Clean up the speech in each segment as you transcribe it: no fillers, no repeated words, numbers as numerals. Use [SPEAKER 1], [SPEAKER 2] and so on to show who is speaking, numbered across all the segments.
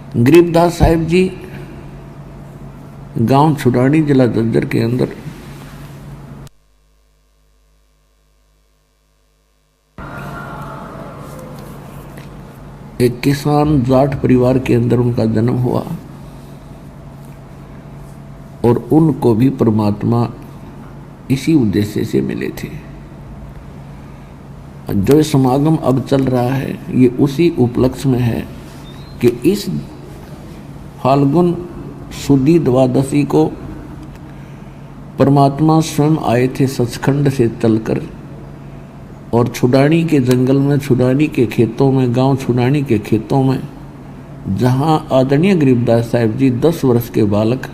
[SPEAKER 1] गरीबदास साहिब जी गांव छुड़ानी जिला झज्जर के अंदर एक किसान जाट परिवार के अंदर उनका जन्म हुआ और उनको भी परमात्मा इसी उद्देश्य से मिले थे। जो समागम अब चल रहा है ये उसी उपलक्ष्य में है कि इस फाल्गुन सुदी द्वादशी को परमात्मा स्वयं आए थे सचखंड से चलकर और छुड़ानी के जंगल में, छुड़ानी के खेतों में, गांव छुड़ानी के खेतों में, जहां आदरणीय गरीबदास साहिब जी 10 वर्ष के बालक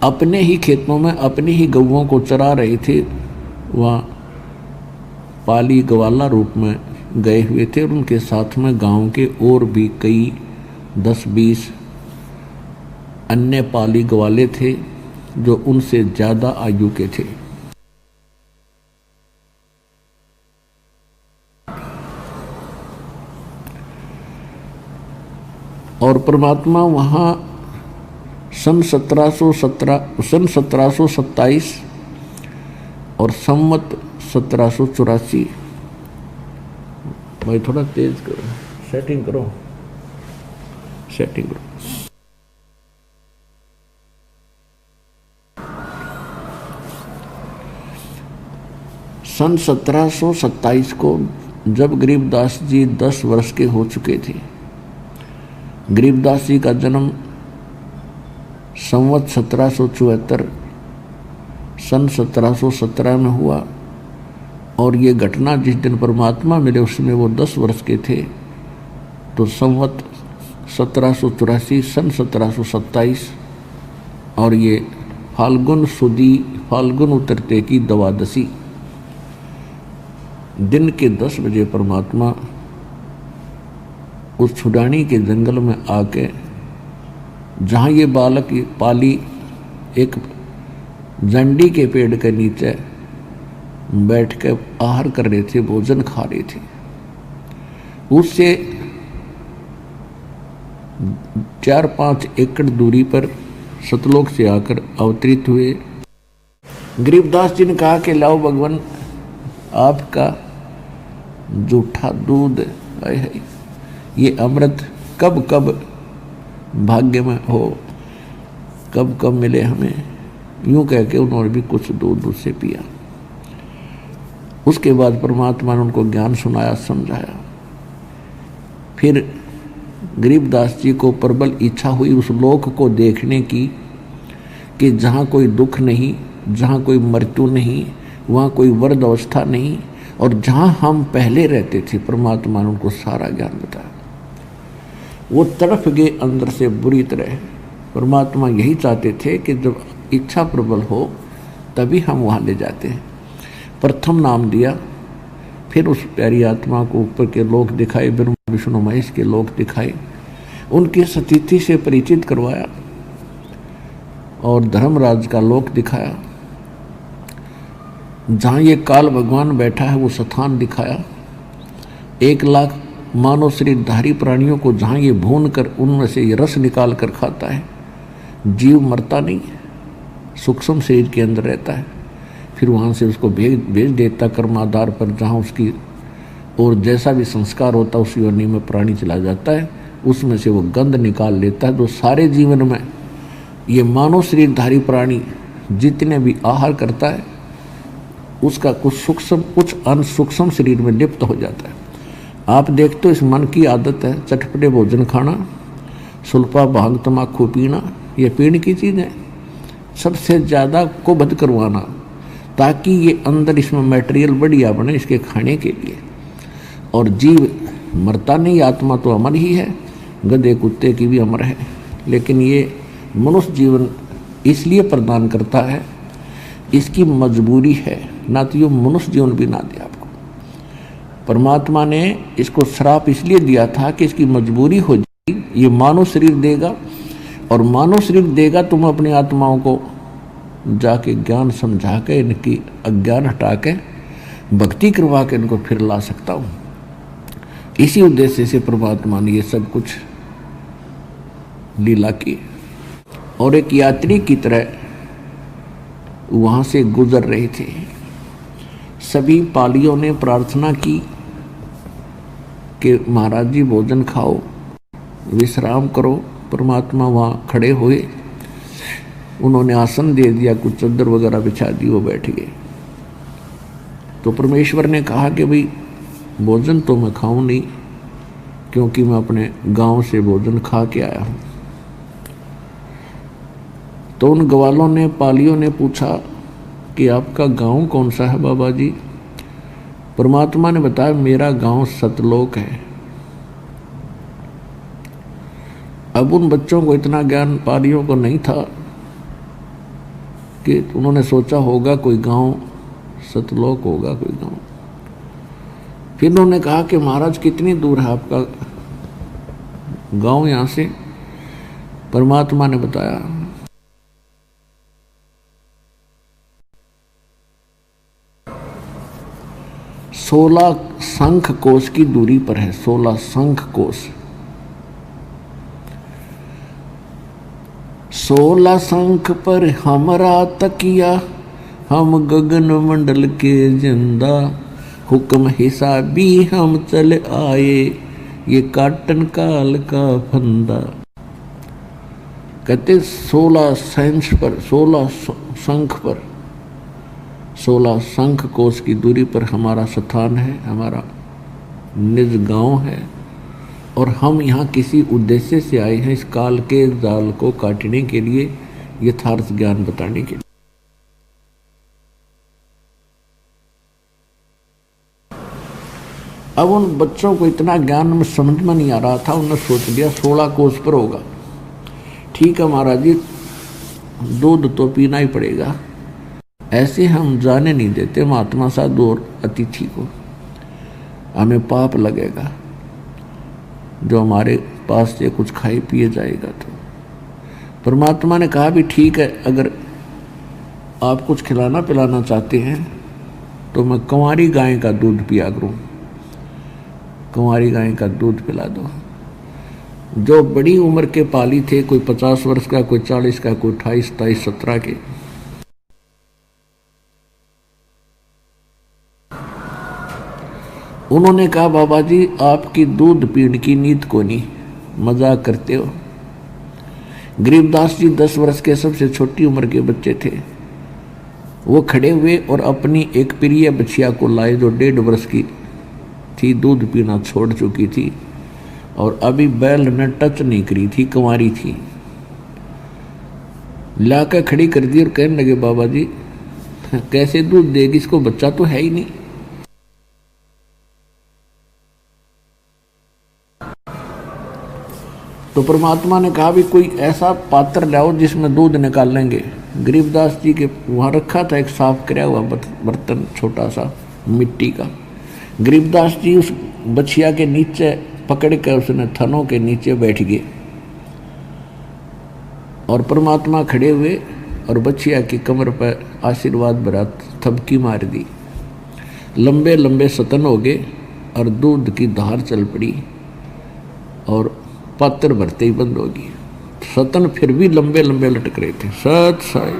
[SPEAKER 1] अपने ही खेतों में अपनी ही गौओं को चरा रहे थे, वहाँ पाली गवाला रूप में गए हुए थे और उनके साथ में गांव के और भी कई 10-20 अन्य पाली गवाले थे जो उनसे ज़्यादा आयु के थे। और परमात्मा वहाँ सन 1727 और संवत 1784, भाई थोड़ा तेज करो, सेटिंग करो। सन 1727 को जब गरीबदास जी 10 वर्ष के हो चुके थे, गरीबदास जी का जन्म संवत 1774 सन 1717 में हुआ और ये घटना जिस दिन परमात्मा मिले उसमें वो 10 वर्ष के थे, तो संवत 1784 सन 1727 और ये फाल्गुन सुदी, फाल्गुन उतरते की द्वादशी दिन के 10 बजे परमात्मा उस छुड़ानी के जंगल में आके, जहाँ ये बालक पाली एक जंडी के पेड़ के नीचे बैठ कर आहार कर रहे थे, भोजन खा रहे थे, उससे 4-5 एकड़ दूरी पर सतलोक से आकर अवतरित हुए। गरीबदास जी ने कहा कि लाओ भगवान, आपका जूठा दूध है, ये अमृत कब कब भाग्य में हो, कब कब मिले हमें। यूं कह के उन्होंने भी कुछ दूध उससे पिया। उसके बाद परमात्मा ने उनको ज्ञान सुनाया, समझाया। फिर गरीबदास जी को प्रबल इच्छा हुई उस लोक को देखने की कि जहाँ कोई दुख नहीं, जहाँ कोई मृत्यु नहीं, वहाँ कोई वर्द अवस्था नहीं, और जहाँ हम पहले रहते थे परमात्मा ने उनको सारा ज्ञान बताया। वो तड़फ गए अंदर से बुरी तरह। परमात्मा यही चाहते थे कि जब इच्छा प्रबल हो तभी हम वहाँ ले जाते हैं। प्रथम नाम दिया, फिर उस प्यारी आत्मा को ऊपर के लोक दिखाए, ब्रह्मा विष्णु महेश के लोक दिखाए, उनकी स्थिति से परिचित करवाया और धर्मराज का लोक दिखाया। जहाँ ये काल भगवान बैठा है वो स्थान दिखाया। 1 लाख मानव शरीरधारी प्राणियों को जहाँ ये भून कर उनमें से ये रस निकाल कर खाता है, जीव मरता नहीं, सूक्ष्म शरीर के अंदर रहता है। फिर वहाँ से उसको भेज देता कर्माधार पर, जहाँ उसकी और जैसा भी संस्कार होता है उस योनि में प्राणी चला जाता है, उसमें से वो गंध निकाल लेता है। तो सारे जीवन में ये मानव शरीरधारी प्राणी जितने भी आहार करता है उसका कुछ सूक्ष्म कुछ अनसूक्ष्म शरीर में लिप्त हो जाता है। आप देखते हो इस मन की आदत है चटपटे भोजन खाना, सुल्फा भांग तम्बाकू पीना, ये पीने की चीज़ है, सबसे ज़्यादा को बद करवाना ताकि ये अंदर इसमें मटेरियल बढ़िया बने इसके खाने के लिए। और जीव मरता नहीं, आत्मा तो अमर ही है, गधे कुत्ते की भी अमर है, लेकिन ये मनुष्य जीवन इसलिए प्रदान करता है, इसकी मजबूरी है, ना तो ये मनुष्य जीवन भी ना दे आपको। परमात्मा ने इसको श्राप इसलिए दिया था कि इसकी मजबूरी हो जाएगी, ये मानव शरीर देगा और मानव शरीर देगा तुम अपनी आत्माओं को जाके ज्ञान समझा के इनकी अज्ञान हटा के भक्ति करवा के इनको फिर ला सकता हूँ। इसी उद्देश्य से परमात्मा ने ये सब कुछ लीला की और एक यात्री की तरह वहां से गुजर रहे थे। सभी पालियों ने प्रार्थना की कि महाराज जी भोजन खाओ, विश्राम करो। परमात्मा वहाँ खड़े हुए, उन्होंने आसन दे दिया, कुछ चद्दर वगैरह बिछा दी, वो बैठ गए। तो परमेश्वर ने कहा कि भाई भोजन तो मैं खाऊं नहीं, क्योंकि मैं अपने गांव से भोजन खा के आया हूं। तो उन ग्वालों ने, पालियों ने पूछा कि आपका गांव कौन सा है बाबा जी? परमात्मा ने बताया मेरा गांव सतलोक है। अब उन बच्चों को इतना ज्ञान पालियों को नहीं था कि उन्होंने सोचा होगा कोई गांव सतलोक होगा, कोई गांव। फिर उन्होंने कहा कि महाराज कितनी दूर है आपका गांव यहां से? परमात्मा ने बताया 16 शंख कोश की दूरी पर है। 16 शंख कोश। 16 शंख पर हमारा तकिया, हम गगन मंडल के जिंदा, हुक्म हिसाबी हम चल आए, ये काटन काल का फंदा। कहते 16 शंख पर, 16 शंख पर, 16 शंख कोश की दूरी पर हमारा स्थान है, हमारा निज गांव है। और हम यहाँ किसी उद्देश्य से आए हैं, इस काल के जाल को काटने के लिए, यथार्थ ज्ञान बताने के लिए। अब उन बच्चों को इतना ज्ञान में समझ में नहीं आ रहा था, उन्होंने सोच लिया 16 कोस पर होगा। ठीक है महाराज जी, दूध तो पीना ही पड़ेगा, ऐसे हम जाने नहीं देते महात्मा साधु और अतिथि को, हमें पाप लगेगा जो हमारे पास से कुछ खाए पिए जाएगा। तो परमात्मा ने कहा भी ठीक है, अगर आप कुछ खिलाना पिलाना चाहते हैं तो मैं कुंवारी गाय का दूध पिया करूं, कुंवारी गाय का दूध पिला दो। जो बड़ी उम्र के पाली थे, कोई 50 वर्ष का, कोई 40 का, कोई 28, 23, 17 के, उन्होंने कहा बाबा जी आपकी दूध पीने की नींद को नहीं, मजाक करते हो। गरीबदास जी 10 वर्ष के सबसे छोटी उम्र के बच्चे थे। वो खड़े हुए और अपनी एक प्रिय बछिया को लाए जो 1.5 वर्ष की थी, दूध पीना छोड़ चुकी थी और अभी बैल ने टच नहीं करी थी, कुंवारी थी। लाकर खड़ी कर दी और कहने लगे बाबा जी कैसे दूध देगी, इसको बच्चा तो है ही नहीं। तो परमात्मा ने कहा भी कोई ऐसा पात्र लाओ जिसमें दूध निकाल लेंगे। गरीबदास जी के वहाँ रखा था एक साफ कराया हुआ बर्तन, छोटा सा मिट्टी का। गरीबदास जी उस बछिया के नीचे पकड़ कर उसने थनों के नीचे बैठ गए और परमात्मा खड़े हुए और बछिया की कमर पर आशीर्वाद भरा थपकी मार दी। लंबे लंबे सतन हो गए और दूध की धार चल पड़ी और पात्र भरते ही बंद होगी। सतन फिर भी लंबे लंबे लटक रहे थे। सत साई।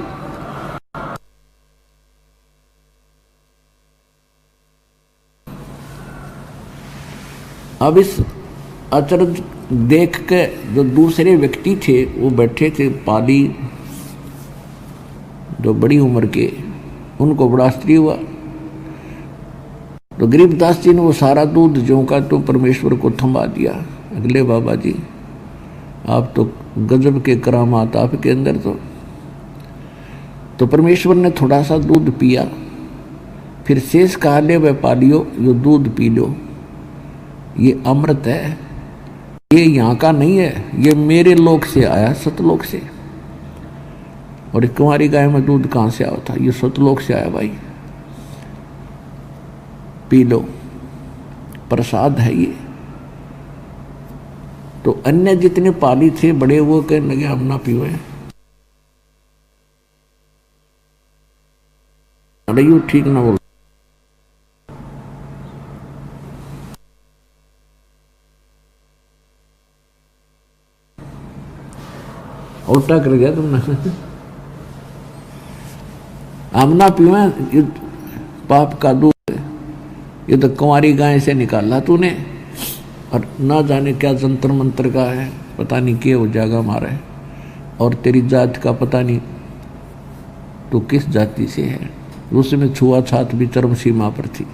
[SPEAKER 1] अब इस अचरज देख के जो दूसरे व्यक्ति थे वो बैठे थे, पाली जो बड़ी उम्र के, उनको बड़ा आश्चर्य हुआ। तो गरीबदास जी ने वो सारा दूध जो का तो परमेश्वर को थमा दिया। अगले बाबा जी आप तो गजब के करामात आपके अंदर। तो परमेश्वर ने थोड़ा सा दूध पिया, फिर शेष कहा ले वे पालियो यो दूध पी लो, ये अमृत है, ये यहाँ का नहीं है, ये मेरे लोक से आया, सतलोक से। और कुंवारी गाय में दूध कहाँ से आया था? ये सतलोक से आया भाई, पी लो, प्रसाद है ये। तो अन्य जितने पाली थे बड़े वो कहने लगे हम ना पीवे। अरे यू ठीक ना बोल। उल्टा कर गया तुमने। हम ना पीवा ये पाप का दूध, ये तो कुंवारी गाय से निकाला तूने, और ना जाने क्या जंतर मंत्र का है, पता नहीं क्या हो जाएगा हमारा, और तेरी जात का पता नहीं तो किस जाति से है। उसमें छुआछात भी चरम सीमा पर थी।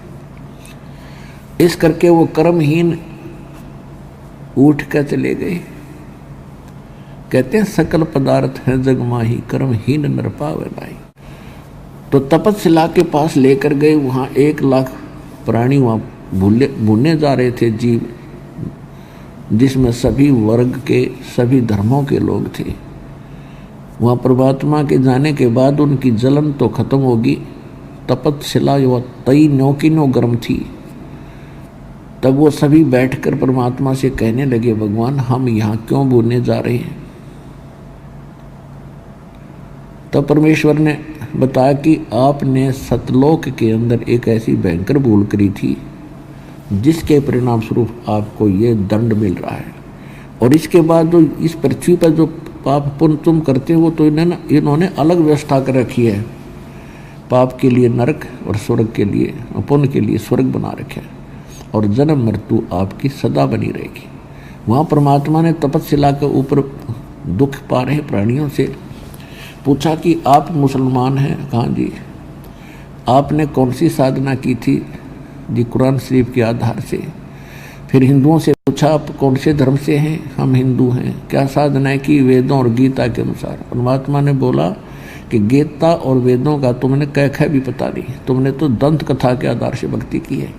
[SPEAKER 1] इस करके वो कर्महीन उठ कर चले गए। कहते हैं सकल पदार्थ है जग माही, कर्महीन नर पावे नाई। तो तपस्शिला के पास लेकर गए, वहाँ 1 लाख प्राणी वहाँ भूलने जा रहे थे जीव, जिसमें सभी वर्ग के सभी धर्मों के लोग थे। वहाँ परमात्मा के जाने के बाद उनकी जलन तो खत्म होगी। तपस्शिला वह तई नो की नो गर्म थी। तब वो सभी बैठकर परमात्मा से कहने लगे, भगवान हम यहाँ क्यों भूलने जा रहे हैं। तब परमेश्वर ने बताया कि आपने सतलोक के अंदर एक ऐसी भयंकर भूल करी थी, जिसके परिणाम स्वरूप आपको ये दंड मिल रहा है। और इसके बाद जो इस पृथ्वी पर जो पाप पुण्य तुम करते हो, वो तो इन्होंने अलग व्यवस्था कर रखी है। पाप के लिए नरक और स्वर्ग के लिए, पुण्य के लिए स्वर्ग बना रखे है, और जन्म मृत्यु आपकी सदा बनी रहेगी। वहाँ परमात्मा ने तपस्शिला के ऊपर दुख पा रहे प्राणियों से पूछा कि आप मुसलमान हैं? कहाँ जी। आपने कौन सी साधना की थी? जी कुरान शरीफ के आधार से। फिर हिंदुओं से पूछा आप कौन से धर्म से हैं? हम हिंदू हैं। क्या साधनाएं की? वेदों और गीता के अनुसार। परमात्मा ने बोला कि गीता और वेदों का तुमने कह भी पता नहीं, तुमने तो दंत कथा के आधार से भक्ति की है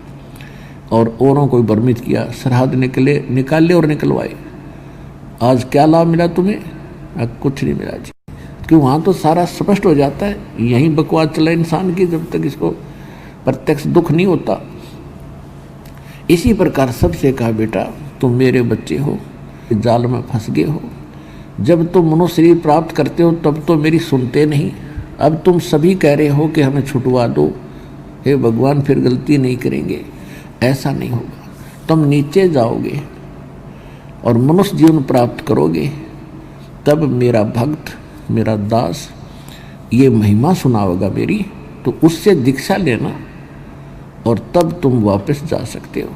[SPEAKER 1] और औरों को भ्रमित किया। सरहद निकाले और निकलवाए। आज क्या लाभ मिला तुम्हें? कुछ नहीं मिला जी, क्यों? वहाँ तो सारा स्पष्ट हो जाता है। यही बकवास चला इंसान की, जब तक इसको प्रत्यक्ष दुख नहीं होता। इसी प्रकार सबसे कहा, बेटा तुम मेरे बच्चे हो, जाल में फंस गए हो। जब तुम मनुष्य शरीर प्राप्त करते हो तब तो मेरी सुनते नहीं। अब तुम सभी कह रहे हो कि हमें छुटवा दो। हे भगवान फिर गलती नहीं करेंगे। ऐसा नहीं होगा। तुम नीचे जाओगे और मनुष्य जीवन प्राप्त करोगे, तब मेरा भक्त, मेरा दास ये महिमा सुनाओगा मेरी, तो उससे दीक्षा लेना और तब तुम वापस जा सकते हो।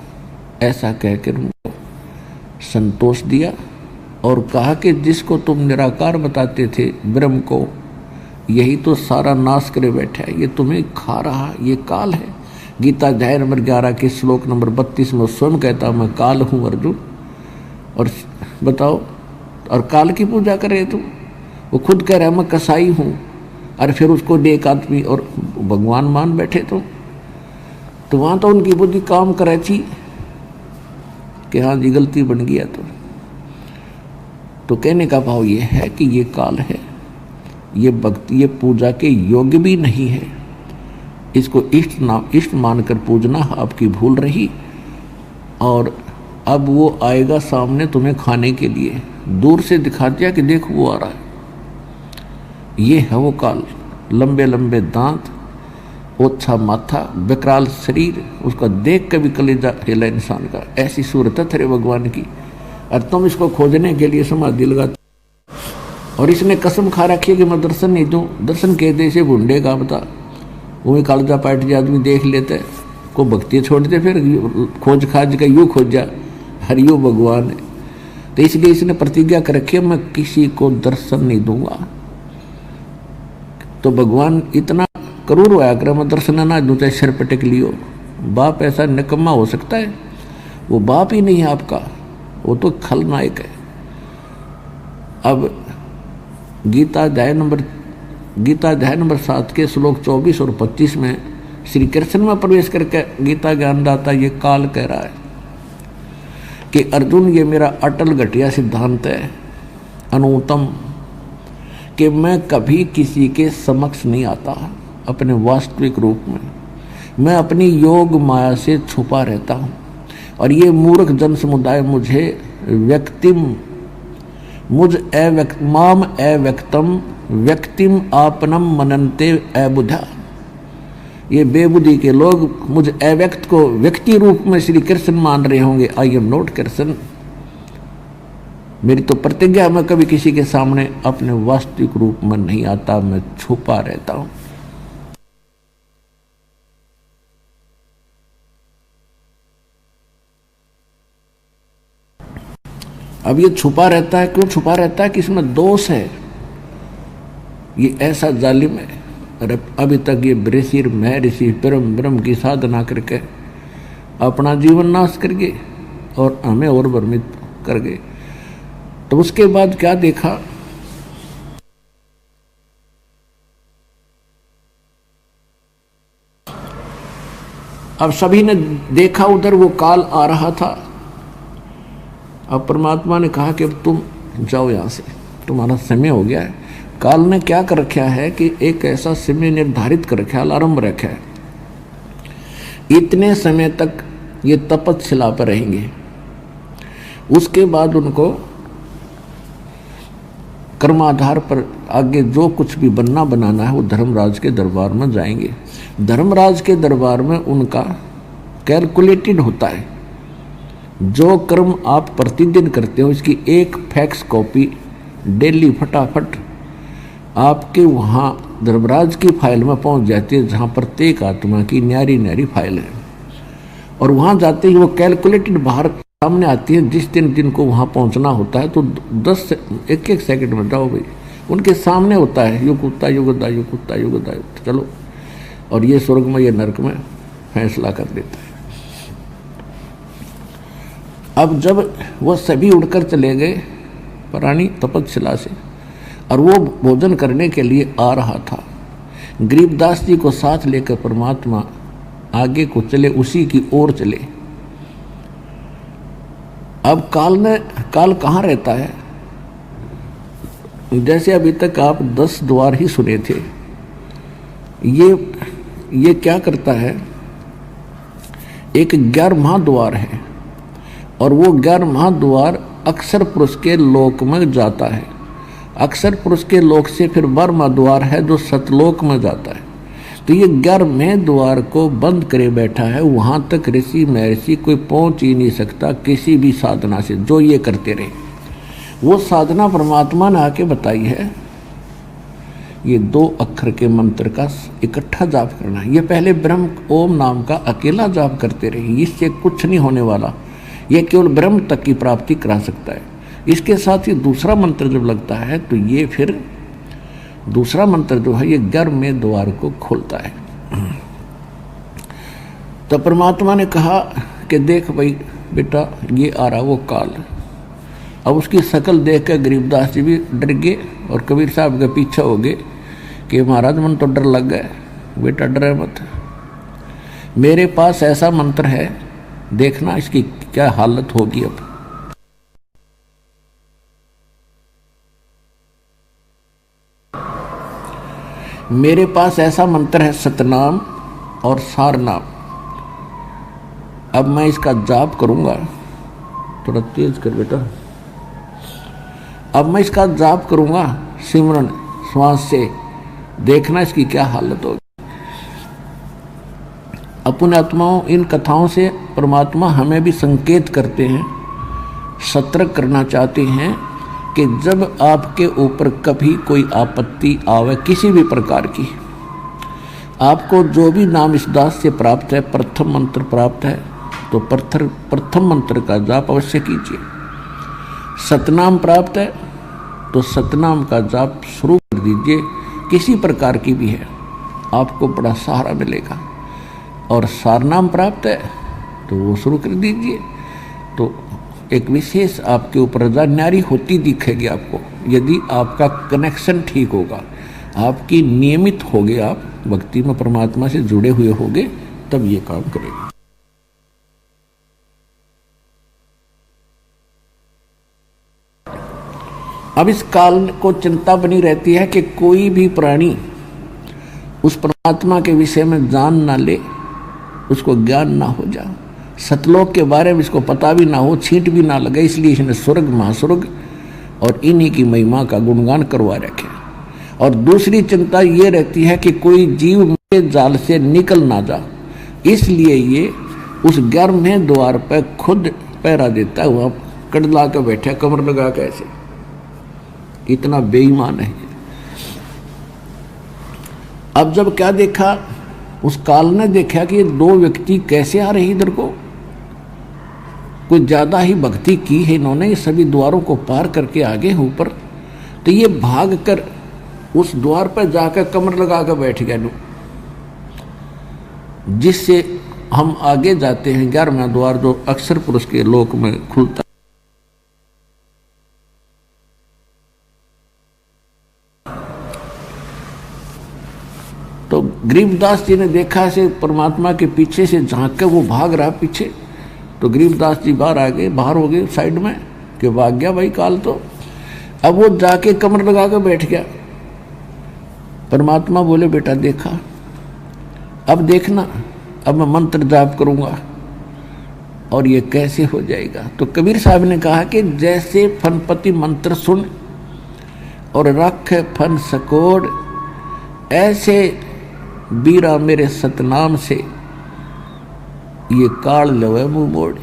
[SPEAKER 1] ऐसा कहकर उनको संतोष दिया और कहा कि जिसको तुम निराकार बताते थे ब्रह्म को, यही तो सारा नाश करे बैठा है। ये तुम्हें खा रहा, ये काल है। गीता अध्याय नंबर 11 के श्लोक नंबर 32 में स्वयं कहता मैं काल हूँ अर्जुन। और बताओ, और काल की पूजा कर रहे तुम? वो खुद कह रहा है मैं कसाई हूँ, और फिर उसको एक आदमी और भगवान मान बैठे तो वहाँ तो उनकी बुद्धि काम करे थी कि हाँ जी गलती बन गया। तो कहने का भाव ये है कि ये काल है, ये भक्ति, ये पूजा के योग्य भी नहीं है। इसको इष्ट मानकर पूजना आपकी भूल रही, और अब वो आएगा सामने तुम्हें खाने के लिए। दूर से दिखा दिया कि देखो वो आ रहा है। ये है वो काल। लंबे लंबे दांत, ओछा माथा, विकराल शरीर, उसका देख के भी कलेजा हिला इंसान का। ऐसी सूरत है तेरे भगवान की, और तुम इसको खोजने के लिए समाधि लगाते। और इसने कसम खा रखी है कि मैं दर्शन नहीं दूँ। दर्शन कह दे से भूडे का बता, वही कालजा पाट जा आदमी देख लेते को भक्ति छोड़ दे, फिर खोज खाज का यूँ खोज जा हरियो भगवान है। तो इसलिए इसने प्रतिज्ञा कर रखी है मैं किसी को दर्शन नहीं दूंगा। तो भगवान इतना करूर होया कर मैं दर्शन ना दूँ, चाहे सिर पटक लियो। बाप ऐसा निकम्मा हो सकता है? वो बाप ही नहीं है आपका, वो तो खलनायक है। अब गीता अध्याय नंबर 7 के श्लोक 24 और 25 में श्री कृष्ण में प्रवेश करके गीता ज्ञानदाता ये काल कह रहा है कि अर्जुन ये मेरा अटल घटिया सिद्धांत है, अनुत्तम, कि मैं कभी किसी के समक्ष नहीं आता अपने वास्तविक रूप में। मैं अपनी योग माया से छुपा रहता हूँ, और ये मूर्ख जन समुदाय मुझे माम अव्यक्तम व्यक्तिम आपनम मनन्ते अबुधा। ये बेबुद्धि के लोग मुझ अव्यक्त को व्यक्ति रूप में श्री कृष्ण मान रहे होंगे। I am not Krishna. मेरी तो प्रतिज्ञा, मैं कभी किसी के सामने अपने वास्तविक रूप में नहीं आता, मैं छुपा रहता हूं। अब ये छुपा रहता है, क्यों छुपा रहता है? कि इसमें दोष है, ये ऐसा जालिम है। अरे अभी तक ये ऋषि महर्षि ब्रह्म ब्रह्म की साधना करके अपना जीवन नाश कर गए और हमें और भ्रमित कर गए। तो उसके बाद क्या देखा? अब सभी ने देखा उधर वो काल आ रहा था। अब परमात्मा ने कहा कि अब तुम जाओ यहां से, तुम्हारा समय हो गया है। काल ने क्या कर रखा है कि एक ऐसा समय निर्धारित कर रखा है, अलार्म रखा है, इतने समय तक ये तपस्या पर रहेंगे, उसके बाद उनको कर्माधार पर आगे जो कुछ भी बनना बनाना है वो धर्मराज के दरबार में जाएंगे। धर्मराज के दरबार में उनका कैलकुलेटेड होता है। जो कर्म आप प्रतिदिन करते हो इसकी एक फैक्स कॉपी डेली फटाफट आपके वहाँ धर्मराज की फाइल में पहुँच जाती है, जहाँ प्रत्येक आत्मा की न्यारी न्यारी फाइल है। और वहाँ जाते ही वो कैलकुलेटेड बाहर सामने आती है। जिस दिन जिनको वहाँ पहुँचना होता है तो 10 से 1 सेकंड में जाओ भाई, उनके सामने होता है युग उत्ता युगदा युग उत्ता युगदा, चलो। और ये स्वर्ग में ये नरक में फैसला कर देता है। अब जब वो सभी उड़कर चले गए प्राणी तपस्या से, और वो भोजन करने के लिए आ रहा था, गरीबदास जी को साथ लेकर परमात्मा आगे को चले, उसी की ओर चले। अब काल कहाँ रहता है? जैसे अभी तक आप 10 द्वार ही सुने थे, ये क्या करता है? एक 11वां द्वार है, और वो 11वां द्वार अक्षर पुरुष के लोक में जाता है। अक्षर पुरुष के लोक से फिर 12वां द्वार है जो सतलोक में जाता है। तो ये 11वें द्वार को बंद करे बैठा है, वहां तक ऋषि महर्षि कोई पहुंच ही नहीं सकता किसी भी साधना से, जो ये करते रहे। वो साधना परमात्मा ने आके बताई है, ये 2 अक्षर के मंत्र का इकट्ठा जाप करना है। ये पहले ब्रह्म ओम नाम का अकेला जाप करते रहे, इससे कुछ नहीं होने वाला, ये केवल ब्रह्म तक की प्राप्ति करा सकता है। इसके साथ ही दूसरा मंत्र जब लगता है तो ये फिर दूसरा मंत्र जो है ये 11वें द्वार को खोलता है। तो परमात्मा ने कहा कि देख भाई बेटा, ये आ रहा वो काल। अब उसकी शकल देख कर गरीबदास जी भी डर गए और कबीर साहब के पीछे हो गए कि महाराज मन तो डर लग गया। बेटा डरे मत, मेरे पास ऐसा मंत्र है, देखना इसकी क्या हालत होगी। अब मेरे पास ऐसा मंत्र है सतनाम और सारनाम। अब मैं इसका जाप करूंगा, थोड़ा तेज कर बेटा। अब मैं इसका जाप करूंगा सिमरन श्वास से, देखना इसकी क्या हालत होगी। अपने आत्माओं, इन कथाओं से परमात्मा हमें भी संकेत करते हैं, सतर्क करना चाहते हैं कि जब आपके ऊपर कभी कोई आपत्ति आवे किसी भी प्रकार की, आपको जो भी नाम इस दास से प्राप्त है, प्रथम मंत्र प्राप्त है, तो प्रथम मंत्र का जाप अवश्य कीजिए। सतनाम प्राप्त है तो सतनाम का जाप शुरू कर दीजिए, किसी प्रकार की भी है, आपको बड़ा सहारा मिलेगा। और सारनाम प्राप्त है तो वो शुरू कर दीजिए, तो एक विशेष आपके ऊपर रजा न्यारी होती दिखेगी आपको। यदि आपका कनेक्शन ठीक होगा, आपकी नियमित होगे, आप भक्ति में परमात्मा से जुड़े हुए होगे, तब ये काम करेगा। अब इस काल को चिंता बनी रहती है कि कोई भी प्राणी उस परमात्मा के विषय में जान ना ले, उसको ज्ञान ना हो जाए, सतलोक के बारे में इसको पता भी ना हो, छींट भी ना लगे, इसलिए इसने स्वर्ग महास्वर्ग और इन्हीं की महिमा का गुणगान करवा रखे। और दूसरी चिंता ये रहती है कि कोई जीव मेरे जाल से निकल ना जा, इसलिए ये उस 11वें द्वार पर खुद पहरा देता है, वहाँ कड़ला के बैठा कमर लगा के ऐसे, इतना बेईमान है। अब जब क्या देखा, उस काल ने देखा कि ये दो व्यक्ति कैसे आ रहे इधर को, कुछ ज्यादा ही भक्ति की है इन्होंने, ये सभी द्वारों को पार करके आगे ऊपर, तो ये भाग कर उस द्वार पर जाकर कमर लगा कर बैठ गया, जिससे हम आगे जाते हैं 11वां द्वार जो अक्षर पुरुष के लोक में खुलता। तो गरीबदास जी ने देखा से परमात्मा के पीछे से झांक कर वो भाग रहा पीछे, तो गरीबदास जी बाहर आ गए, बाहर हो गए साइड में कि भाग गया भाई काल। तो अब वो जाके कमर लगा कर बैठ गया। परमात्मा बोले बेटा देखा, अब देखना, अब मैं मंत्र जाप करूंगा और ये कैसे हो जाएगा। तो कबीर साहब ने कहा कि जैसे फनपति मंत्र सुन और रख फन सकोड़, ऐसे बीरा मेरे सतनाम से ये काल लवे मुंह मोड़।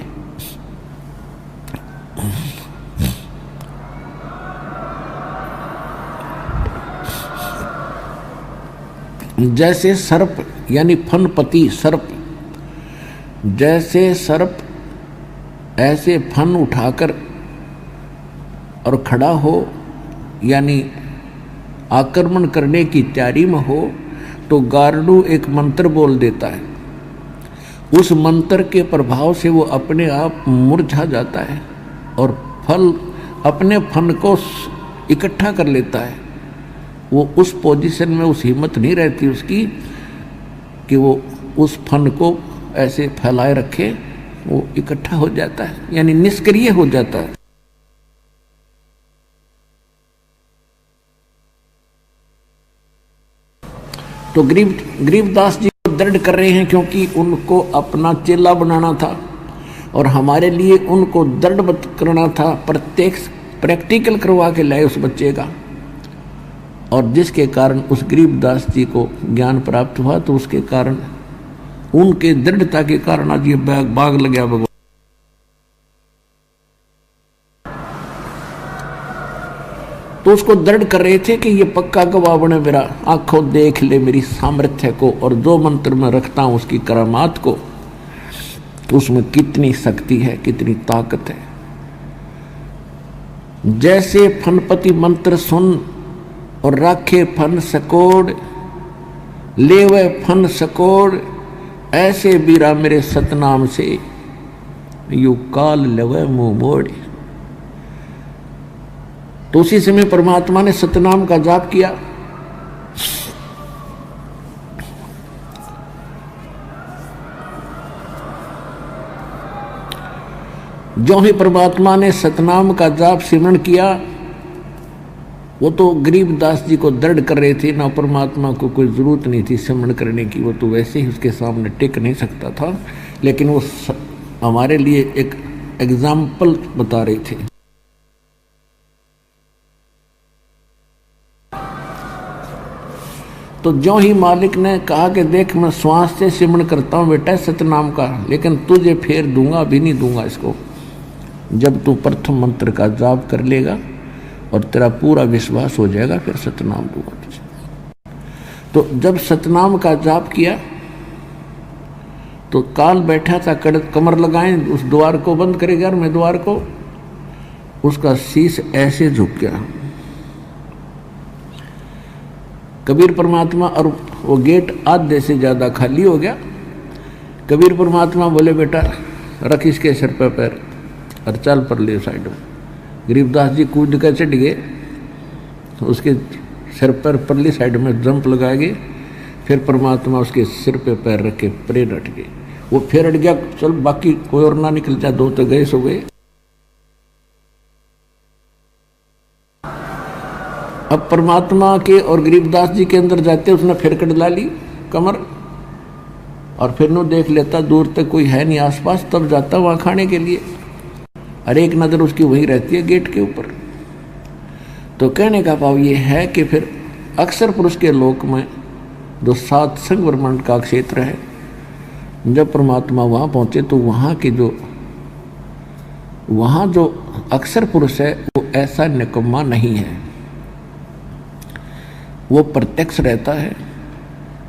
[SPEAKER 1] जैसे सर्प यानी फनपति सर्प, जैसे सर्प ऐसे फन उठाकर और खड़ा हो यानी आक्रमण करने की तैयारी में हो, तो गारुड़ एक मंत्र बोल देता है। उस मंत्र के प्रभाव से वो अपने आप मुरझा जाता है और फल अपने फन को इकट्ठा कर लेता है। वो उस पोजीशन में उस हिम्मत नहीं रहती उसकी कि वो उस फन को ऐसे फैलाए रखे, वो इकट्ठा हो जाता है यानी निष्क्रिय हो जाता है। तो गरीबदास जी को दृढ़ कर रहे हैं क्योंकि उनको अपना चेला बनाना था और हमारे लिए उनको दृढ़ करना था, प्रैक्टिकल करवा के लाए उस बच्चे का, और जिसके कारण उस गरीबदास जी को ज्ञान प्राप्त हुआ। तो उसके कारण उनके दृढ़ता के कारण आज ये बाग लग गया भगवान। तो उसको दृढ़ कर रहे थे कि ये पक्का गवाह बने मेरा, आंखों देख ले मेरी सामर्थ्य को और जो मंत्र में रखता हूं उसकी करामात को, तो उसमें कितनी शक्ति है, कितनी ताकत है। जैसे फनपति मंत्र सुन और राखे फन सकोड़, लेवे फन सकोड़, ऐसे बीरा मेरे सतनाम से यू काल लवे मुंह मोड़। तो उसी समय परमात्मा ने सतनाम का जाप किया। जो ही परमात्मा ने सतनाम का जाप सिमरण किया, वो तो गरीबदास जी को दृढ़ कर रहे थे ना, परमात्मा को कोई जरूरत नहीं थी सिमरण करने की, वो तो वैसे ही उसके सामने टिक नहीं सकता था। लेकिन वो हमारे लिए एक एग्जाम्पल बता रहे थे। तो जो ही मालिक ने कहा कि देख मैं श्वास से सिमरण करता हूँ बेटा सतनाम का, लेकिन तुझे फेर दूंगा, अभी नहीं दूंगा इसको, जब तू प्रथम मंत्र का जाप कर लेगा और तेरा पूरा विश्वास हो जाएगा फिर सतनाम दूंगा तुझे। तो जब सतनाम का जाप किया तो काल बैठा था, कमर लगाए उस द्वार को बंद करेगा, मैं द्वार को, उसका शीश ऐसे झुक गया। कबीर परमात्मा, और वो गेट आधे से ज्यादा खाली हो गया। कबीर परमात्मा बोले बेटा रख इसके सिर पर पैर और चल पर ले साइड में। गरीबदास जी कूद कर चढ़ गए, उसके सिर पर परली साइड में जंप लगाएंगे, फिर परमात्मा उसके सिर पे पैर रख के प्रेर हट गए। वो फिर हट गया, चल बाकी कोई और ना निकल जा, दो तो गए सो गए। अब परमात्मा के और गरीबदास जी के अंदर जाते उसने फिर कटला ली कमर, और फिर नो देख लेता दूर तक कोई है नहीं आसपास, तब जाता वहां खाने के लिए, और एक नज़र उसकी वहीं रहती है गेट के ऊपर। तो कहने का भाव ये है कि फिर अक्षर पुरुष के लोक में जो 7 संग ब्रह्मांड का क्षेत्र है, जब परमात्मा वहाँ पहुँचे तो वहाँ के जो वहाँ जो अक्षर पुरुष है वो ऐसा निकम्मा नहीं है, वो प्रत्यक्ष रहता है।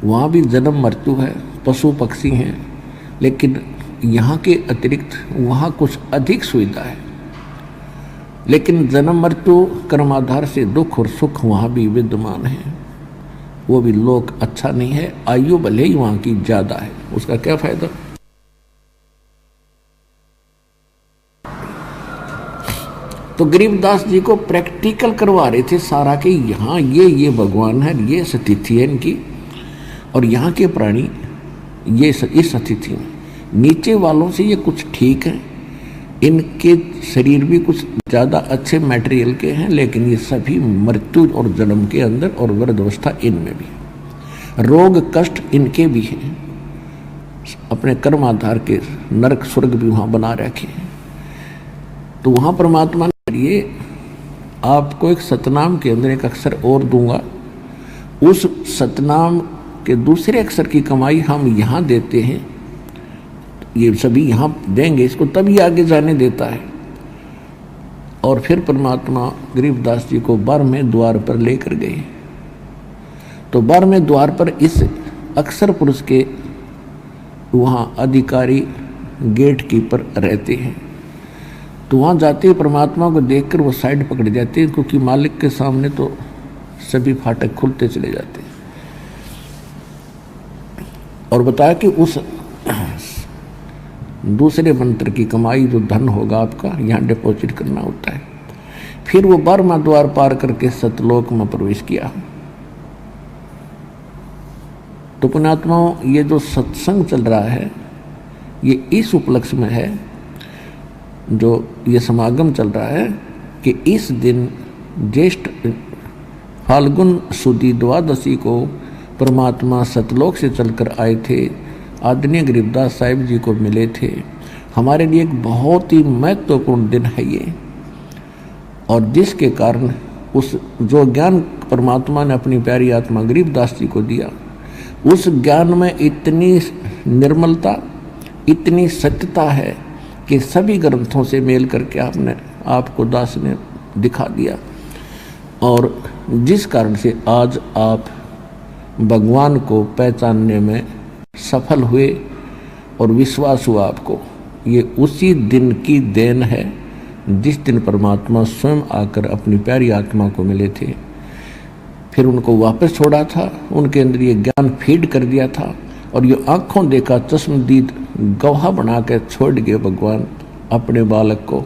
[SPEAKER 1] वहाँ भी जन्म मृत्यु है, पशु पक्षी हैं, लेकिन यहाँ के अतिरिक्त वहाँ कुछ अधिक सुविधा है। लेकिन जन्म मृत्यु कर्माधार से दुख और सुख वहाँ भी विद्यमान है, वो भी लोक अच्छा नहीं है। आयु भले ही वहाँ की ज़्यादा है, उसका क्या फायदा। तो गरीबदास जी को प्रैक्टिकल करवा रहे थे सारा कि यहाँ ये भगवान है, ये स्थिति है इनकी, और यहाँ के प्राणी ये इस स्थिति में, नीचे वालों से ये कुछ ठीक है, इनके शरीर भी कुछ ज़्यादा अच्छे मटेरियल के हैं, लेकिन ये सभी मृत्यु और जन्म के अंदर और वृद्धावस्था इनमें भी, रोग कष्ट इनके भी हैं, अपने कर्म आधार के नरक स्वर्ग भी वहाँ बना रखे हैं। तो वहाँ परमात्मा ने ये आपको एक सतनाम के अंदर एक अक्षर और दूंगा, उस सतनाम के दूसरे अक्षर की कमाई हम यहाँ देते हैं, ये सभी यहाँ देंगे इसको, तभी आगे जाने देता है। और फिर परमात्मा गरीबदास जी को 12वें द्वार पर लेकर गए। तो 12वें द्वार पर इस अक्षर पुरुष के वहाँ अधिकारी गेट कीपर रहते हैं। तो वहाँ जाते ही परमात्मा को देखकर वो साइड पकड़ जाते हैं, क्योंकि मालिक के सामने तो सभी फाटक खुलते चले जाते हैं। और बताया कि उस दूसरे मंत्र की कमाई जो धन होगा आपका, यहाँ डिपॉजिट करना होता है। फिर वो 12वां द्वार पार करके सतलोक में प्रवेश किया। तो पुण्यात्माओं, ये जो सत्संग चल रहा है ये इस उपलक्ष्य में है, जो ये समागम चल रहा है कि इस दिन ज्येष्ठ फाल्गुन सुदी द्वादशी को परमात्मा सतलोक से चलकर आए थे, आदरणीय गरीबदास साहिब जी को मिले थे। हमारे लिए एक बहुत ही महत्वपूर्ण दिन है ये, और जिसके कारण उस जो ज्ञान परमात्मा ने अपनी प्यारी आत्मा गरीबदास जी को दिया, उस ज्ञान में इतनी निर्मलता, इतनी सत्यता है कि सभी ग्रंथों से मेल करके आपने आपको दास ने दिखा दिया, और जिस कारण से आज आप भगवान को पहचानने में सफल हुए और विश्वास हुआ आपको। ये उसी दिन की देन है जिस दिन परमात्मा स्वयं आकर अपनी प्यारी आत्मा को मिले थे, फिर उनको वापस छोड़ा था, उनके अंदर ये ज्ञान फीड कर दिया था, और ये आँखों देखा चश्मदीद गवाह बना के छोड़ गए भगवान अपने बालक को,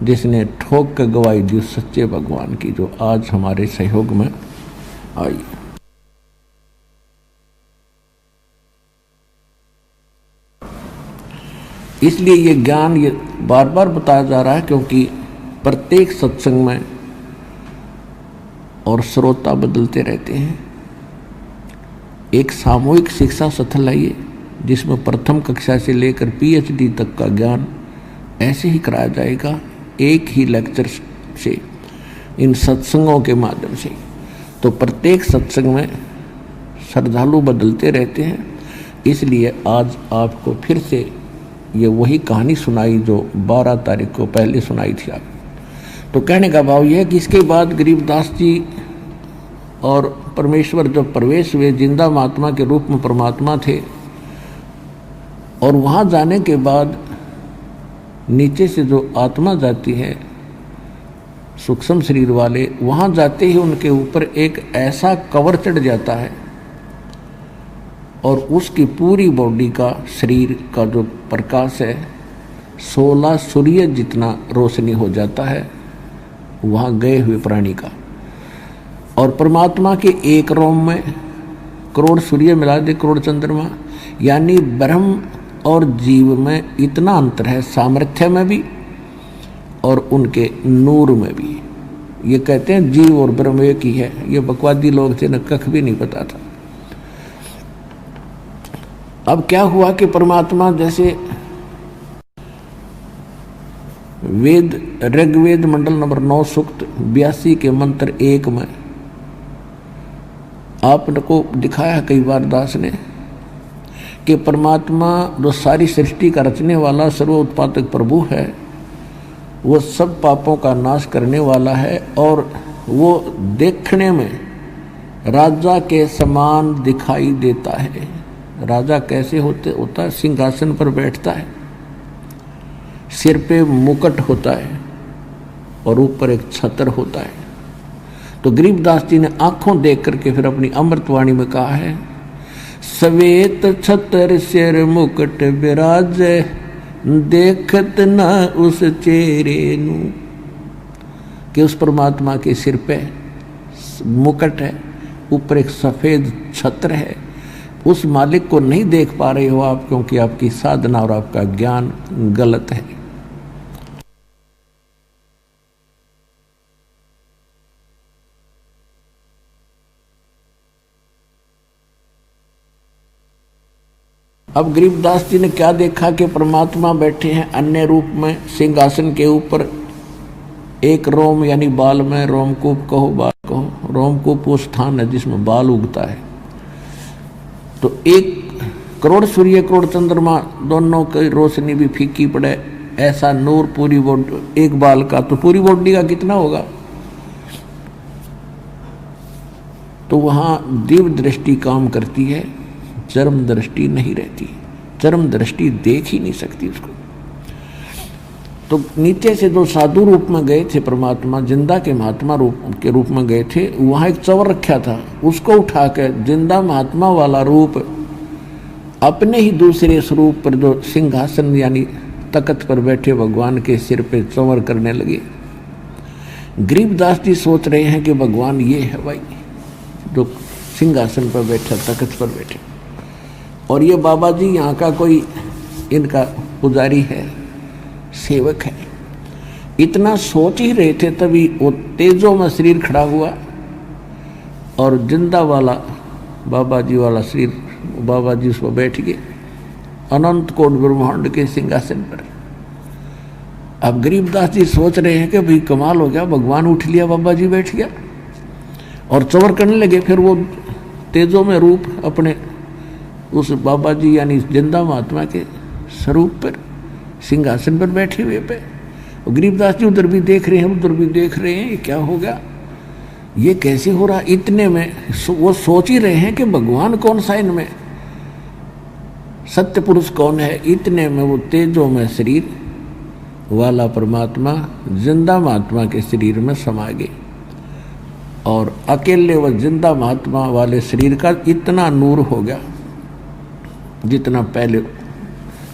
[SPEAKER 1] जिसने ठोक कर गवाही दी सच्चे भगवान की, जो आज हमारे सहयोग में आई। इसलिए ये ज्ञान ये बार बार बताया जा रहा है, क्योंकि प्रत्येक सत्संग में और श्रोता बदलते रहते हैं। एक सामूहिक शिक्षा सथल है ये, जिसमें प्रथम कक्षा से लेकर PhD तक का ज्ञान ऐसे ही कराया जाएगा, एक ही लेक्चर से, इन सत्संगों के माध्यम से। तो प्रत्येक सत्संग में श्रद्धालु बदलते रहते हैं, इसलिए आज आपको फिर से ये वही कहानी सुनाई जो 12 तारीख को पहले सुनाई थी आप। तो कहने का भाव यह है कि इसके बाद गरीबदास जी और परमेश्वर जब प्रवेश हुए, जिंदा महात्मा के रूप में परमात्मा थे, और वहाँ जाने के बाद नीचे से जो आत्मा जाती है सूक्ष्म शरीर वाले, वहाँ जाते ही उनके ऊपर एक ऐसा कवर चढ़ जाता है, और उसकी पूरी बॉडी का, शरीर का जो प्रकाश है 16 सूर्य जितना रोशनी हो जाता है वहाँ गए हुए प्राणी का। और परमात्मा के एक रोम में करोड़ सूर्य मिला दे, करोड़ चंद्रमा, यानी ब्रह्म और जीव में इतना अंतर है, सामर्थ्य में भी और उनके नूर में भी। ये कहते हैं जीव और ब्रह्म एक ही है, ये बकवादी लोग थे, न कख भी नहीं पता था। अब क्या हुआ कि परमात्मा जैसे वेद ऋग्वेद मंडल नंबर 9 सूक्त 82 के मंत्र 1 में आपको दिखाया कई बार दास ने कि परमात्मा जो सारी सृष्टि का रचने वाला सर्व उत्पादक प्रभु है, वो सब पापों का नाश करने वाला है और वो देखने में राजा के समान दिखाई देता है। राजा कैसे होता है? सिंहासन पर बैठता है, सिर पे मुकुट होता है और ऊपर एक छत्र होता है। तो गरीबदास जी ने आंखों देख करके फिर अपनी अमृतवाणी में कहा है, सवेत छत्र सिर मुकुट विराज, देखत न उस चेहरे नू, कि उस परमात्मा के सिर पे मुकुट है, ऊपर एक सफेद छत्र है। उस मालिक को नहीं देख पा रहे हो आप, क्योंकि आपकी साधना और आपका ज्ञान गलत है। अब गरीबदास जी ने क्या देखा कि परमात्मा बैठे हैं अन्य रूप में सिंहासन के ऊपर। एक रोम यानी बाल में, रोमकूप कहो बाल कहो, रोमकूप वो स्थान है जिसमें बाल उगता है। तो 1 करोड़ सूर्य करोड़ चंद्रमा दोनों की रोशनी भी फीकी पड़े, ऐसा नूर पूरी बॉडी, एक बाल का तो पूरी बॉडी का कितना होगा। तो वहां दिव्य दृष्टि काम करती है, चरम दृष्टि नहीं रहती। चरम दृष्टि देख ही नहीं सकती उसको। तो नीचे से जो साधु रूप में गए थे परमात्मा, जिंदा के महात्मा के रूप में गए थे, वहां एक चवर रखा था, उसको उठा कर जिंदा महात्मा वाला रूप अपने ही दूसरे स्वरूप पर जो सिंहासन यानी तख्त पर बैठे भगवान के सिर पे चवर करने लगे। गरीबदास जी सोच रहे हैं कि भगवान ये है भाई जो सिंहासन पर बैठा, तख्त पर बैठे, और ये बाबा जी यहाँ का कोई इनका पुजारी है, सेवक है। इतना सोच ही रहे थे तभी वो तेजों में शरीर खड़ा हुआ और जिंदा वाला बाबा जी वाला शरीर, बाबा जी उस पर बैठ गए अनंत कोट ब्रह्मांड के सिंहासन पर। अब गरीबदास जी सोच रहे हैं कि भाई कमाल हो गया, भगवान उठ लिया, बाबा जी बैठ गया, और चवर करने लगे। फिर वो तेजों में रूप अपने उस बाबा जी यानी जिंदा महात्मा के स्वरूप पर सिंहासन पर बैठे हुए पे। और गरीबदास जी उधर भी देख रहे हैं, उधर भी देख रहे हैं, ये क्या हो गया, ये कैसे हो रहा। इतने में वो सोच ही रहे हैं कि भगवान कौन सा इनमें, सत्य पुरुष कौन है। इतने में वो तेजों में शरीर वाला परमात्मा जिंदा महात्मा के शरीर में समा गए, और अकेले वह जिंदा महात्मा वाले शरीर का इतना नूर हो गया जितना पहले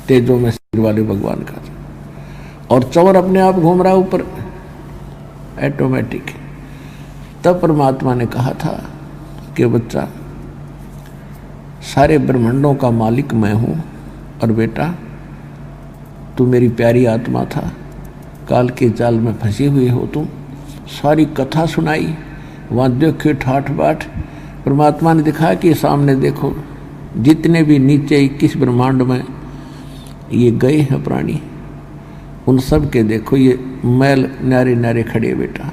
[SPEAKER 1] तेजों में शरीर वाले भगवान का था। और चवर अपने आप घूम रहा ऊपर ऑटोमेटिक। तब परमात्मा ने कहा था कि बच्चा, सारे ब्रह्मांडों का मालिक मैं हूँ, और बेटा तू मेरी प्यारी आत्मा था, काल के जाल में फंसे हुए हो तुम। सारी कथा सुनाई, वहाँ देखो ठाठ बाट। परमात्मा ने दिखाया कि सामने देखो जितने भी नीचे 21 ब्रह्मांड में ये गए हैं प्राणी, उन सब के देखो ये मैल न्यारे न्यारे खड़े बेटा।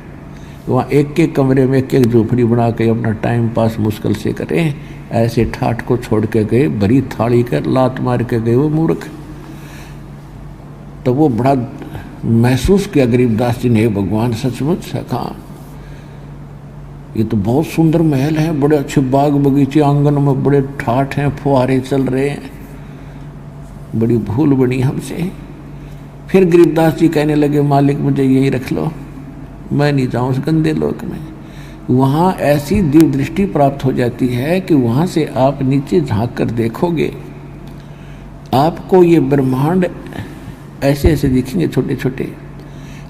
[SPEAKER 1] वहाँ एक एक कमरे में एक एक झोपड़ी बना के अपना टाइम पास मुश्किल से करें, ऐसे ठाठ को छोड़ के गए, भरी थाली कर लात मार के गए वो मूर्ख। तो वो बड़ा महसूस किया गरीबदास जी ने, भगवान सचमुच कहा ये तो बहुत सुंदर महल है, बड़े अच्छे बाग बगीचे, आंगन में बड़े ठाठ हैं, फुहारे चल रहे हैं, बड़ी भूल बनी हमसे। फिर गरीबदास जी कहने लगे, मालिक मुझे यही रख लो, मैं नहीं जाऊँ उस गंदे लोक में। वहाँ ऐसी दिव्य दृष्टि प्राप्त हो जाती है कि वहाँ से आप नीचे झांक कर देखोगे, आपको ये ब्रह्मांड ऐसे ऐसे दिखेंगे छोटे छोटे,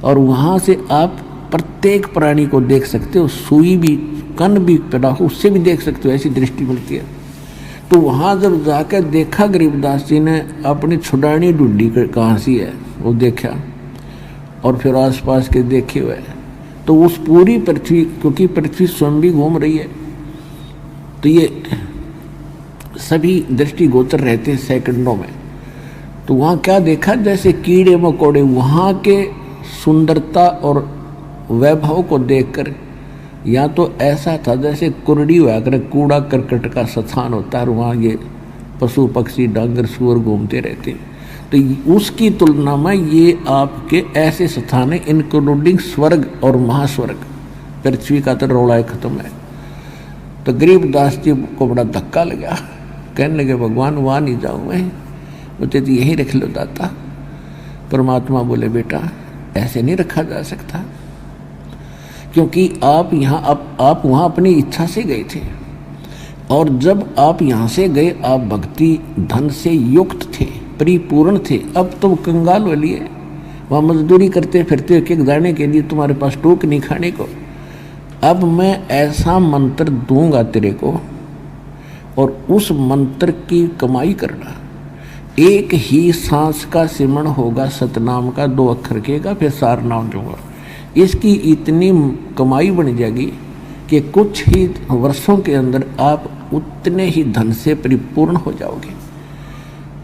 [SPEAKER 1] और वहाँ से आप प्रत्येक प्राणी को देख सकते हो, सुई भी कण भी पैदा हो उससे भी देख सकते हो, ऐसी दृष्टि मिलती है। तो वहाँ जब जाकर देखा गरीबदास जी ने, अपनी छुड़ानी ढूंढी कहाँ सी है वो देखा, और फिर आसपास के देखे हुए, तो उस पूरी पृथ्वी, क्योंकि पृथ्वी स्वयं भी घूम रही है, तो ये सभी दृष्टि गोचर रहते हैं सेकंडों में। तो वहाँ क्या देखा, जैसे कीड़े मकोड़े वहाँ के सुंदरता और वैभव को देखकर, या तो ऐसा था जैसे कुरड़ी हुआ कर कूड़ा करकट का स्थान होता है, और वहाँ ये पशु पक्षी डांगर सुअर घूमते रहते हैं। तो उसकी तुलना में ये आपके ऐसे स्थान है इंक्लूडिंग स्वर्ग और महास्वर्ग, पृथ्वी का तो रौला खत्म है। तो गरीबदास जी को बड़ा धक्का लगा, कहने लगे भगवान वहाँ नहीं जाऊँ मैं, मुझे तो यहीं रख लो दाता। परमात्मा बोले बेटा ऐसे नहीं रखा जा सकता, क्योंकि आप यहाँ आप वहाँ अपनी इच्छा से गए थे, और जब आप यहाँ से गए आप भक्ति धन से युक्त थे, परिपूर्ण थे। अब तुम कंगाल वाली है, वहाँ मजदूरी करते फिरते एक एक दाने के लिए, तुम्हारे पास टोक नहीं खाने को। अब मैं ऐसा मंत्र दूंगा तेरे को, और उस मंत्र की कमाई करना। एक ही सांस का सिमरण होगा सतनाम का, 2 अक्षर के का, फिर सार नाम दूंगा। इसकी इतनी कमाई बन जाएगी कि कुछ ही वर्षों के अंदर आप उतने ही धन से परिपूर्ण हो जाओगे।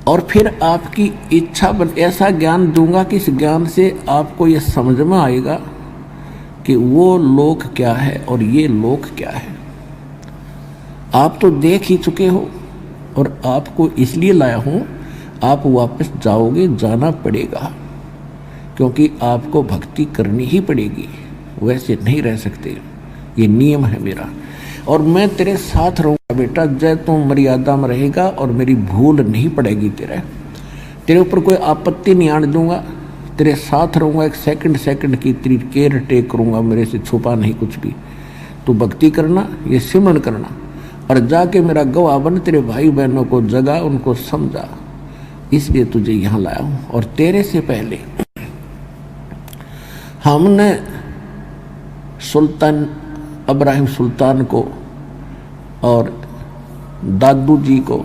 [SPEAKER 1] और फिर आपकी इच्छा बन, ऐसा ज्ञान दूंगा कि इस ज्ञान से आपको ये समझ में आएगा कि वो लोक क्या है और ये लोक क्या है। आप तो देख ही चुके हो, और आपको इसलिए लाया हूँ, आप वापस जाओगे, जाना पड़ेगा, क्योंकि आपको भक्ति करनी ही पड़ेगी, वैसे नहीं रह सकते, ये नियम है मेरा। और मैं तेरे साथ रहूँगा बेटा, जय तू मर्यादा में रहेगा और मेरी भूल नहीं पड़ेगी, तेरे ऊपर कोई आपत्ति नहीं आने दूंगा, तेरे साथ रहूँगा, एक सेकंड की तेरी केयर टेक करूँगा, मेरे से छुपा नहीं कुछ भी। तू भक्ति करना, ये सिमरण करना, और जाके मेरा गवाह बन, तेरे भाई बहनों को जगा, उनको समझा, इसलिए तुझे यहाँ लाया हूँ। और तेरे से पहले हमने सुल्तान इब्राहिम सुल्तान को और दादू जी को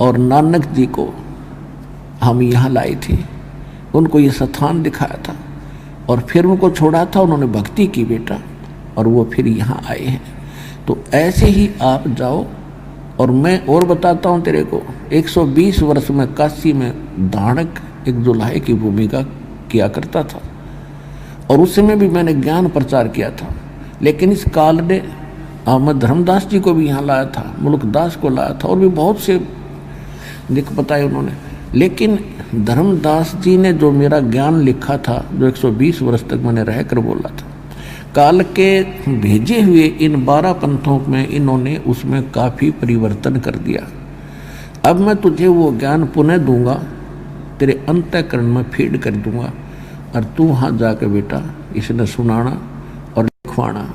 [SPEAKER 1] और नानक जी को हम यहाँ लाए थे, उनको ये स्थान दिखाया था, और फिर उनको छोड़ा था, उन्होंने भक्ति की बेटा, और वो फिर यहाँ आए हैं। तो ऐसे ही आप जाओ। और मैं और बताता हूँ तेरे को, 120 वर्ष में काशी में धाणक एक दुल्हे की भूमिका किया करता था, और उस समय भी मैंने ज्ञान प्रचार किया था। लेकिन इस काल ने अहमद धर्मदास जी को भी यहाँ लाया था, मुल्कदास को लाया था, और भी बहुत से दिख बताए उन्होंने। लेकिन धर्मदास जी ने जो मेरा ज्ञान लिखा था, जो 120 वर्ष तक मैंने रहकर बोला था, काल के भेजे हुए इन 12 पंथों में इन्होंने उसमें काफ़ी परिवर्तन कर दिया। अब मैं तुझे वो ज्ञान पुनः दूंगा, तेरे अंतःकरण में फीड कर दूंगा, और तू वहाँ जाकर बेटा इसने सुनाना और लिखवाना।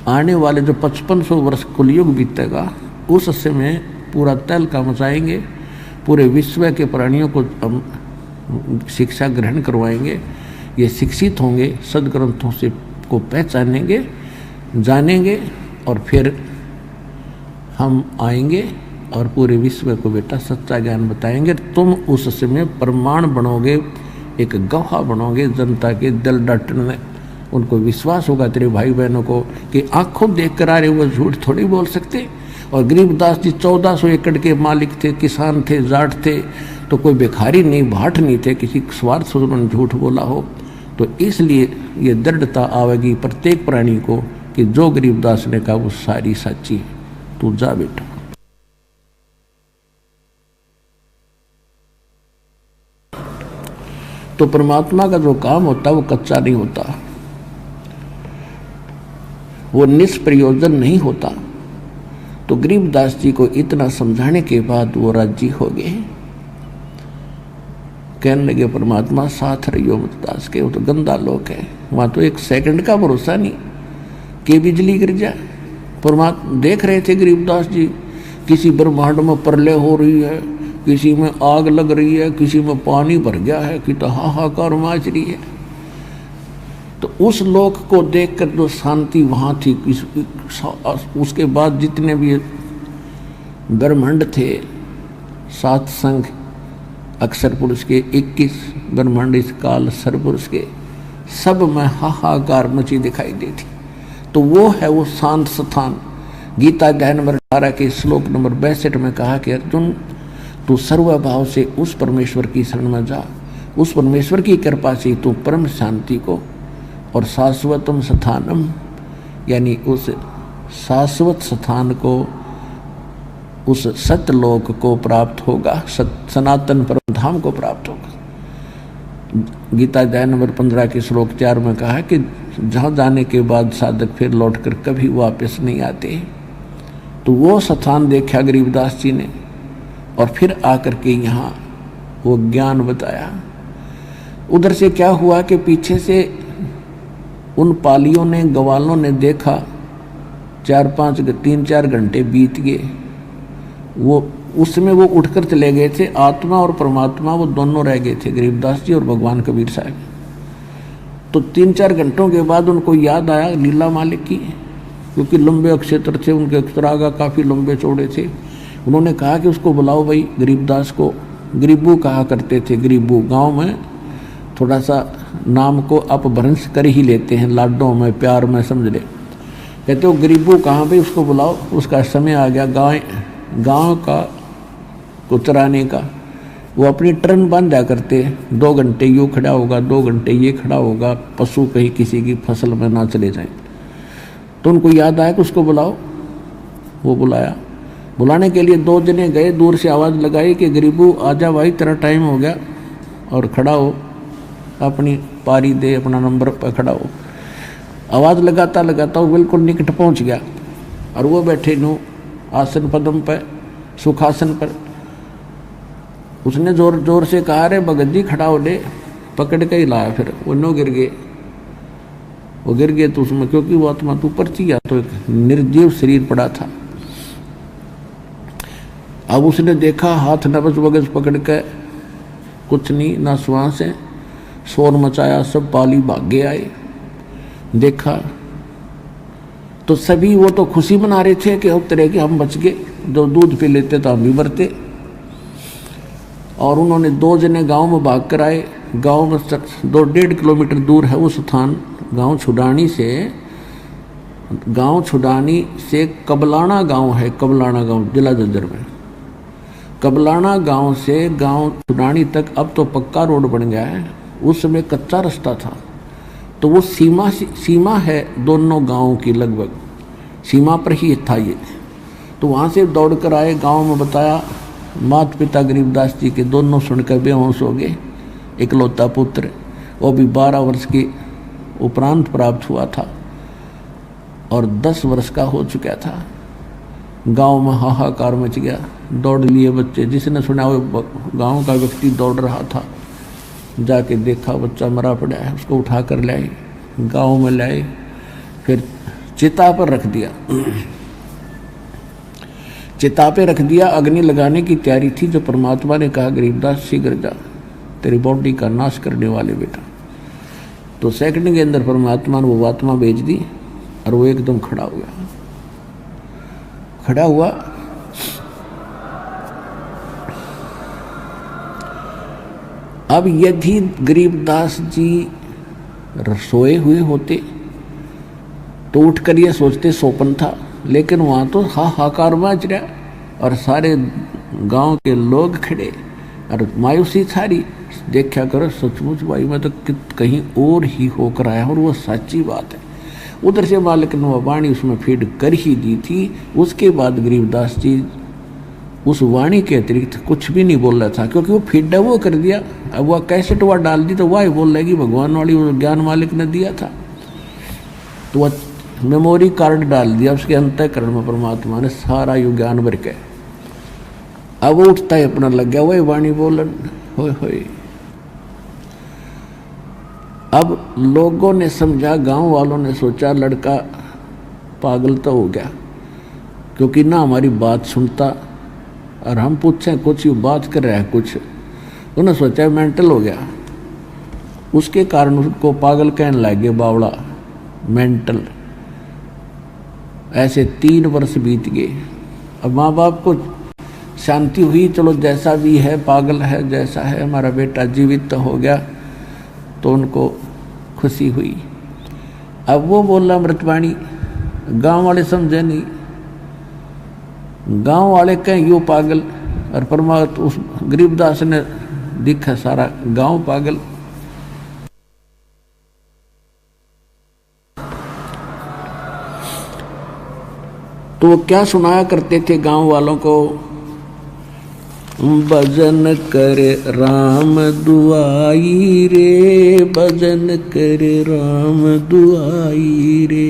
[SPEAKER 1] आने वाले जो 5500 वर्ष कुलयुग बीतेगा, उस समय पूरा तहलका मचाएंगे, पूरे विश्व के प्राणियों को शिक्षा ग्रहण करवाएंगे, ये शिक्षित होंगे, सदग्रंथों से को पहचानेंगे, जानेंगे, और फिर हम आएंगे और पूरे विश्व को बेटा सच्चा ज्ञान बताएंगे। तुम उस समय प्रमाण बनोगे, एक गवाह बनोगे जनता के दिल डटने, उनको विश्वास होगा तेरे भाई बहनों को कि आंखों देख कर आ रहे वो झूठ थोड़ी बोल सकते। और गरीबदास जी 1400 एकड़ के मालिक थे, किसान थे, जाट थे, तो कोई भिखारी नहीं, भाट नहीं थे, किसी स्वार्थ से उन्होंने झूठ बोला हो। तो इसलिए ये दृढ़ता आवेगी प्रत्येक प्राणी को कि जो गरीबदास ने कहा वो सारी सच्ची है। तू जा बेटा। तो परमात्मा का जो काम होता है वो कच्चा नहीं होता, वो निष्प्रयोजन नहीं होता। तो गरीबदास जी को इतना समझाने के बाद वो राजी हो गए, कहने लगे परमात्मा साथ रहियो दास के, वो तो गंदा लोग है, वहाँ तो एक सेकंड का भरोसा नहीं कि बिजली गिर जाए। परमात्मा देख रहे थे गरीबदास जी, किसी ब्रह्मांड में प्रलय हो रही है, किसी में आग लग रही है, किसी में पानी भर गया है, कि तो हाहाकार मच रही है। तो उस लोक को देखकर जो शांति वहाँ थी, उसके बाद जितने भी ब्रह्मांड थे, 7 संघ अक्षर पुरुष के, 21 ब्रह्मांड इस काल सरपुरुष के, सब में हाहाकार मची दिखाई देती। तो वो है वो शांत स्थान। गीता अध्याय नंबर 18 के श्लोक नंबर 62 में कहा कि अर्जुन तू सर्वभाव से उस परमेश्वर की शरण में जा, उस परमेश्वर की कृपा से तू परम शांति को और शाश्वतम स्थानम, यानी उस शाश्वत स्थान को उस सत्यलोक को प्राप्त होगा, सनातन परम धाम को प्राप्त होगा। गीता अध्याय नंबर 15 के श्लोक 4 में कहा है कि जहाँ जाने के बाद साधक फिर लौटकर कभी वापस नहीं आते। तो वो स्थान देखा गरीबदास जी ने और फिर आकर के यहाँ वो ज्ञान बताया। उधर से क्या हुआ कि पीछे से उन पालियों ने, ग्वालों ने देखा 3-4 घंटे बीत गए। वो उसमें वो उठकर चले गए थे। आत्मा और परमात्मा वो दोनों रह गए थे, गरीबदास जी और भगवान कबीर साहब। तो 3-4 घंटों के बाद उनको याद आया लीला मालिक की, क्योंकि लंबे क्षेत्र थे उनके, अक्षरागा काफ़ी लंबे चौड़े थे। उन्होंने कहा कि उसको बुलाओ भाई गरीबदास को। गरीबू कहा करते थे, गरीबू गांव में थोड़ा सा नाम को अपभ्रंश कर ही लेते हैं, लाडों में प्यार में समझ ले। कहते हो गरीबू कहाँ भाई, उसको बुलाओ, उसका समय आ गया गाँव का को चराने का। वो अपनी टर्न बांधा करते, 2 घंटे यूँ खड़ा होगा, 2 घंटे ये खड़ा होगा, पशु कहीं किसी की फसल में ना चले जाएं। तो उनको याद आया कि उसको बुलाओ। वो बुलाया। बुलाने के लिए 2 जने गए, दूर से आवाज़ लगाई कि गरीबू आजा भाई, तेरा टाइम हो गया और खड़ा हो, अपनी पारी दे, अपना नंबर पर खड़ा हो। आवाज़ लगाता लगाता वो बिल्कुल निकट पहुंच गया और वो बैठे नो आसन पदम पर, सुखासन पर। उसने जोर जोर से कहा, रे भगत जी खड़ा हो ले, पकड़ के ही लाया। फिर वो नो गिर गए। वो गिर गए तो उसमें, क्योंकि वो आत्मा तो ऊपर थी, या तो एक निर्जीव शरीर पड़ा था। अब उसने देखा हाथ नबज वगज पकड़ के, कुछ नहीं, ना श्वास है। शोर मचाया, सब पाली भागे आए। देखा तो सभी वो तो खुशी मना रहे थे कि अब तरह के हम बच गए, जो दूध पी लेते तो हम भी मरते। और उन्होंने 2 जने गांव में भाग कर आए। गांव में 2-1.5 किलोमीटर दूर है वो स्थान। गांव छुडानी से कबलाना गांव है, कबलाना गांव जिला झज्जर में। कबलाना गांव से गांव छुडानी तक अब तो पक्का रोड बन गया है, उस समय कच्चा रास्ता था। तो वो सीमा है दोनों गांवों की, लगभग सीमा पर ही था ये। तो वहाँ से दौड़ कर आए, गांव में बताया। माता पिता गरीबदास जी के दोनों सुनकर बेहोश हो गए। इकलौता पुत्र, वो भी 12 वर्ष के उपरांत प्राप्त हुआ था और 10 वर्ष का हो चुका था। गांव में हाहाकार मच गया। दौड़ लिए बच्चे, जिसने सुना वो गांव का व्यक्ति दौड़ रहा था। जाके देखा बच्चा मरा पड़ा है, उसको उठा कर लाए, गांव में लाए, फिर चिता पर रख दिया। चिता पे रख दिया। अग्नि लगाने की तैयारी थी, जो परमात्मा ने कहा गरीबदास शीघ्र जा, तेरी बॉडी का नाश करने वाले बेटा। तो सेकंड के अंदर परमात्मा ने वो आत्मा भेज दी और वो एकदम खड़ा हुआ। अब यदि गरीबदास जी सोए हुए होते तो उठकर ये सोचते सोपन था, लेकिन वहाँ तो हाहाकार मच रहा और सारे गांव के लोग खड़े और मायूसी सारी। देखा करो सचमुच भाई, मैं तो कहीं और ही होकर आया और वो सच्ची बात है। उधर से मालिक ने वाणी उसमें फीड कर ही दी थी। उसके बाद गरीबदास जी उस वाणी के अतिरिक्त कुछ भी नहीं बोल रहा था, क्योंकि वो फीड वो कर दिया। अब वह कैसेट वह डाल दी तो वह बोल रहेगी भगवान वाली, वो ज्ञान मालिक ने दिया था। तो वह मेमोरी कार्ड डाल दिया उसके अंतःकरण में, परमात्मा ने सारा यु ज्ञान भर के। अब वो उठता है अपना लग गया, वही वाणी बोलन होए। अब लोगों ने समझा, गांव वालों ने सोचा लड़का पागल तो हो गया, क्योंकि ना हमारी बात सुनता और हम पूछें कुछ यू बात कर रहा है कुछ। उन्होंने सोचा मेंटल हो गया, उसके कारण उसको पागल कहने लगे, बावड़ा, मेंटल। ऐसे 3 वर्ष बीत गए। अब माँ बाप को शांति हुई, चलो जैसा भी है, पागल है जैसा है, हमारा बेटा जीवित तो हो गया, तो उनको खुशी हुई। अब वो बोला अमृतवाणी, गांव वाले समझे नहीं। गांव वाले कहें यो पागल, और परमात्मा उस गरीबदास ने दिखा सारा गांव पागल। तो वो क्या सुनाया करते थे गांव वालों को? भजन करे राम दुआई रे, भजन करे राम दुआई रे,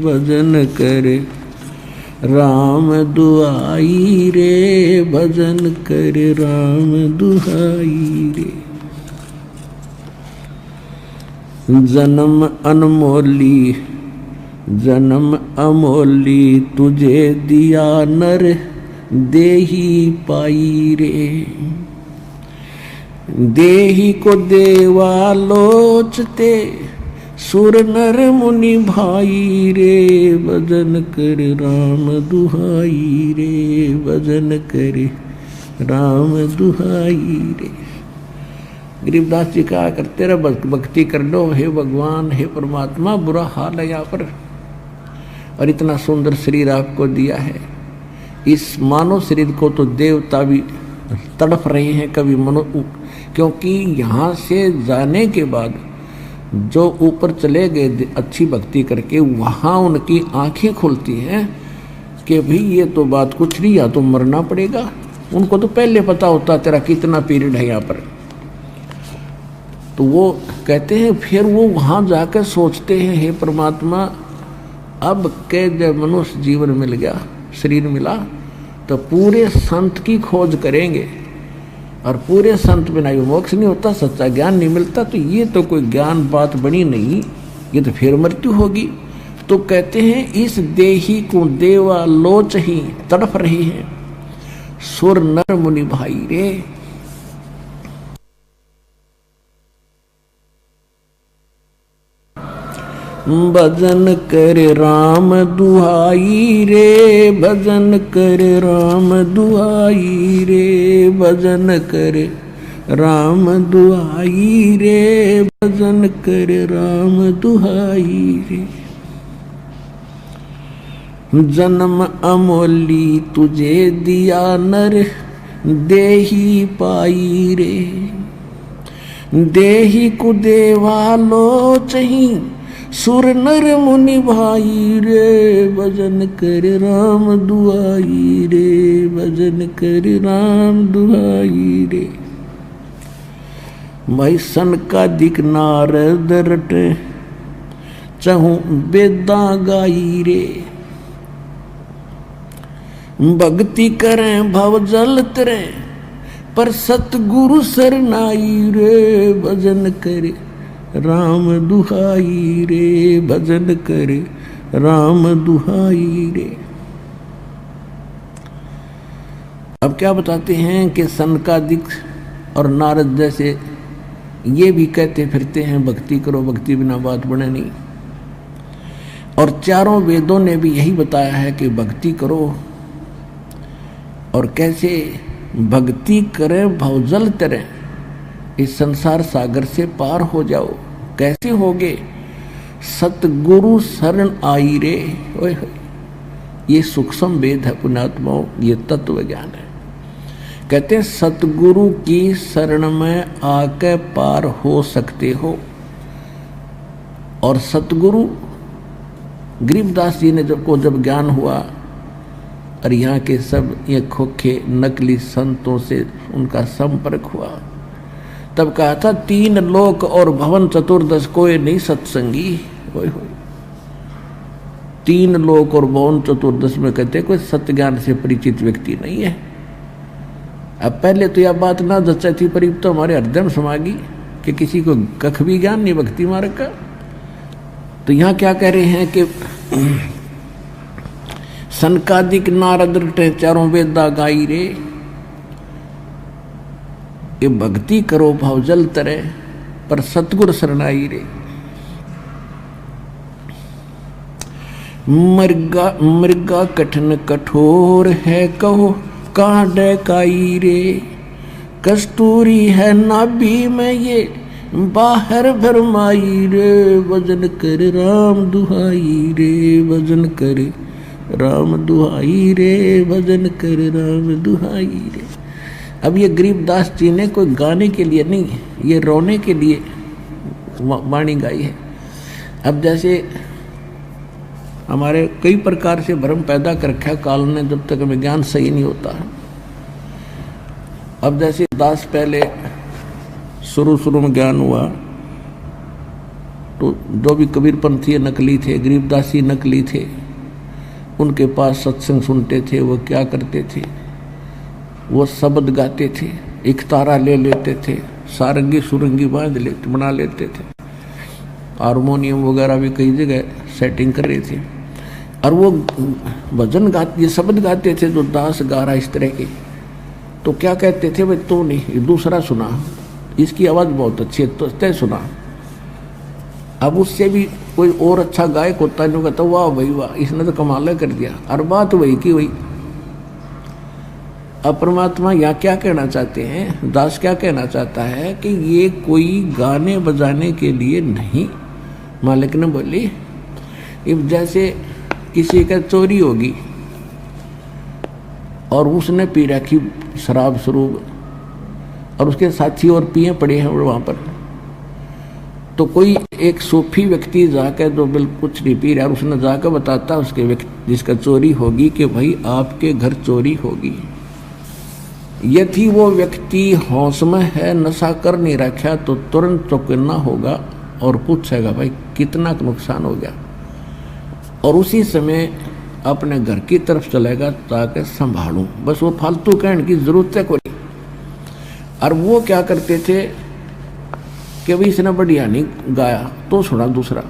[SPEAKER 1] भजन करे राम दुआई रे, भजन करे राम दुआई रे। जन्म अनमोली जन्म अमोली, तुझे दिया नर देही पाई रे। देही को देवा लोचते, सुर नर मुनि भाई रे, भजन कर राम दुहाई रे, भजन करे राम दुहाई रे। गरीबदास जी कहा करते रहे भक्ति कर लो, हे भगवान हे परमात्मा, बुरा हाल है यहाँ पर और इतना सुंदर शरीर आपको दिया है। इस मानव शरीर को तो देवता भी तड़प रहे हैं कभी मनो, क्योंकि यहाँ से जाने के बाद जो ऊपर चले गए अच्छी भक्ति करके, वहाँ उनकी आंखें खुलती हैं कि भाई ये तो बात कुछ नहीं, या तो मरना पड़ेगा। उनको तो पहले पता होता तेरा कितना पीरियड है यहाँ पर। तो वो कहते हैं फिर वो वहाँ जाकर सोचते हैं, हे परमात्मा अब के जब मनुष्य जीवन मिल गया, शरीर मिला, तो पूरे संत की खोज करेंगे और पूरे संत बिना ये मोक्ष नहीं होता, सच्चा ज्ञान नहीं मिलता। तो ये तो कोई ज्ञान बात बनी नहीं, ये तो फिर मृत्यु होगी। तो कहते हैं इस देही को देवा लोच ही तड़प रही है, सुर नर मुनि भाई रे। भजन करे राम दुहाई रे, भजन करे राम दुहाई रे, भजन करे राम दुहाई रे, भजन करे राम दुहाई रे। जन्म अमोली तुझे दिया नर देही पाई रे। देही को देवा लोच ही, सुर नर मुनि भाई रे, भजन कर राम दुआई रे, भजन कर राम दुआई रे। भाई सन का दिक नारद रटे, चहु बेदा गाई रे। भक्ति करें भव जल तरे, पर सतगुरु सरनाई रे, भजन करे राम दुहाई रे, भजन करे राम दुहाई रे। अब क्या बताते हैं कि सनकादिक और नारद जैसे ये भी कहते फिरते हैं भक्ति करो, भक्ति बिना बात बने नहीं। और चारों वेदों ने भी यही बताया है कि भक्ति करो, और कैसे भक्ति करें भवजल तरें, इस संसार सागर से पार हो जाओ। कैसे होगे? सतगुरु शरण आई रे। ओए ये सूक्ष्म वेद है पुण्यात्माओं, ये तत्व ज्ञान है। कहते हैं सतगुरु की शरण में आके पार हो सकते हो। और सतगुरु गरीबदास जी ने जब ज्ञान हुआ और यहाँ के सब ये खोखे नकली संतों से उनका संपर्क हुआ, तब कहा था 3 लोक और भवन चतुर्दश कोई नहीं सत्संगी। होय 3 लोक और भवन चतुर्दश में कहते कोई सत्य ज्ञान से परिचित व्यक्ति नहीं है। अब पहले तो यह बात ना जच्चा थी, पर तो हमारे हृदय में समा गई कि किसी को कख भी ज्ञान नहीं भक्ति मार्ग का। तो यहाँ क्या कह रहे हैं कि सनकादिक नारद रटे, चारों वेदा गाई रे। ये भक्ति करो भाव जल तरे, पर सतगुर शरणाई रे। मृगा कठिन कठोर है, कहो कांड काई रे। कस्तूरी है नाभि में ये, बाहर भरमाई रे। भजन कर राम दुहाई रे, भजन कर राम दुहाई रे, भजन कर राम दुहाई रे। अब ये गरीबदास जी ने कोई गाने के लिए नहीं, ये रोने के लिए वाणी गाई है। अब जैसे हमारे कई प्रकार से भ्रम पैदा कर रखा काल ने, जब तक हमें ज्ञान सही नहीं होता है। अब जैसे दास पहले शुरू में ज्ञान हुआ तो जो भी कबीरपंथी नकली थे, गरीबदासी नकली थे, उनके पास सत्संग सुनते थे। वो क्या करते थे, वो शब्द गाते थे, एक तारा ले लेते थे, सारंगी सुरंगी बना लेते थे, हारमोनियम वगैरह भी कई जगह सेटिंग कर रहे थे, और वो भजन गाते, ये शब्द गाते थे जो दास गा रहा इस तरह के। तो क्या कहते थे, भाई तो नहीं, दूसरा सुना, इसकी आवाज़ बहुत अच्छी है, तो तय सुना। अब उससे भी कोई और अच्छा गायक होता है जो कहता वाह भाई वाह, इसने तो कमाल कर दिया, और बात वही की वही। अब परमात्मा यहाँ क्या कहना चाहते हैं, दास क्या कहना चाहता है कि ये कोई गाने बजाने के लिए नहीं। मालिक ने बोली, अब जैसे किसी का चोरी होगी और उसने पी रखी शराब स्वरूप, और उसके साथी और पिए पड़े हैं वहाँ पर, तो कोई एक सूफी व्यक्ति जाकर जो बिल्कुल कुछ नहीं पी रहा, उसने जाकर बताता उसके व्यक्ति जिसका चोरी होगी कि भाई आपके घर चोरी होगी। यदि वो व्यक्ति होश में है, नशा कर नहीं रखा, तो तुरंत चौकन्ना होगा और पूछेगा भाई कितना नुकसान हो गया, और उसी समय अपने घर की तरफ चलेगा ताकि संभालूं। बस वो फालतू कहने की जरूरत है कोई। और वो क्या करते थे कि भाई इसने बढ़िया नहीं गाया तो सुना दूसरा,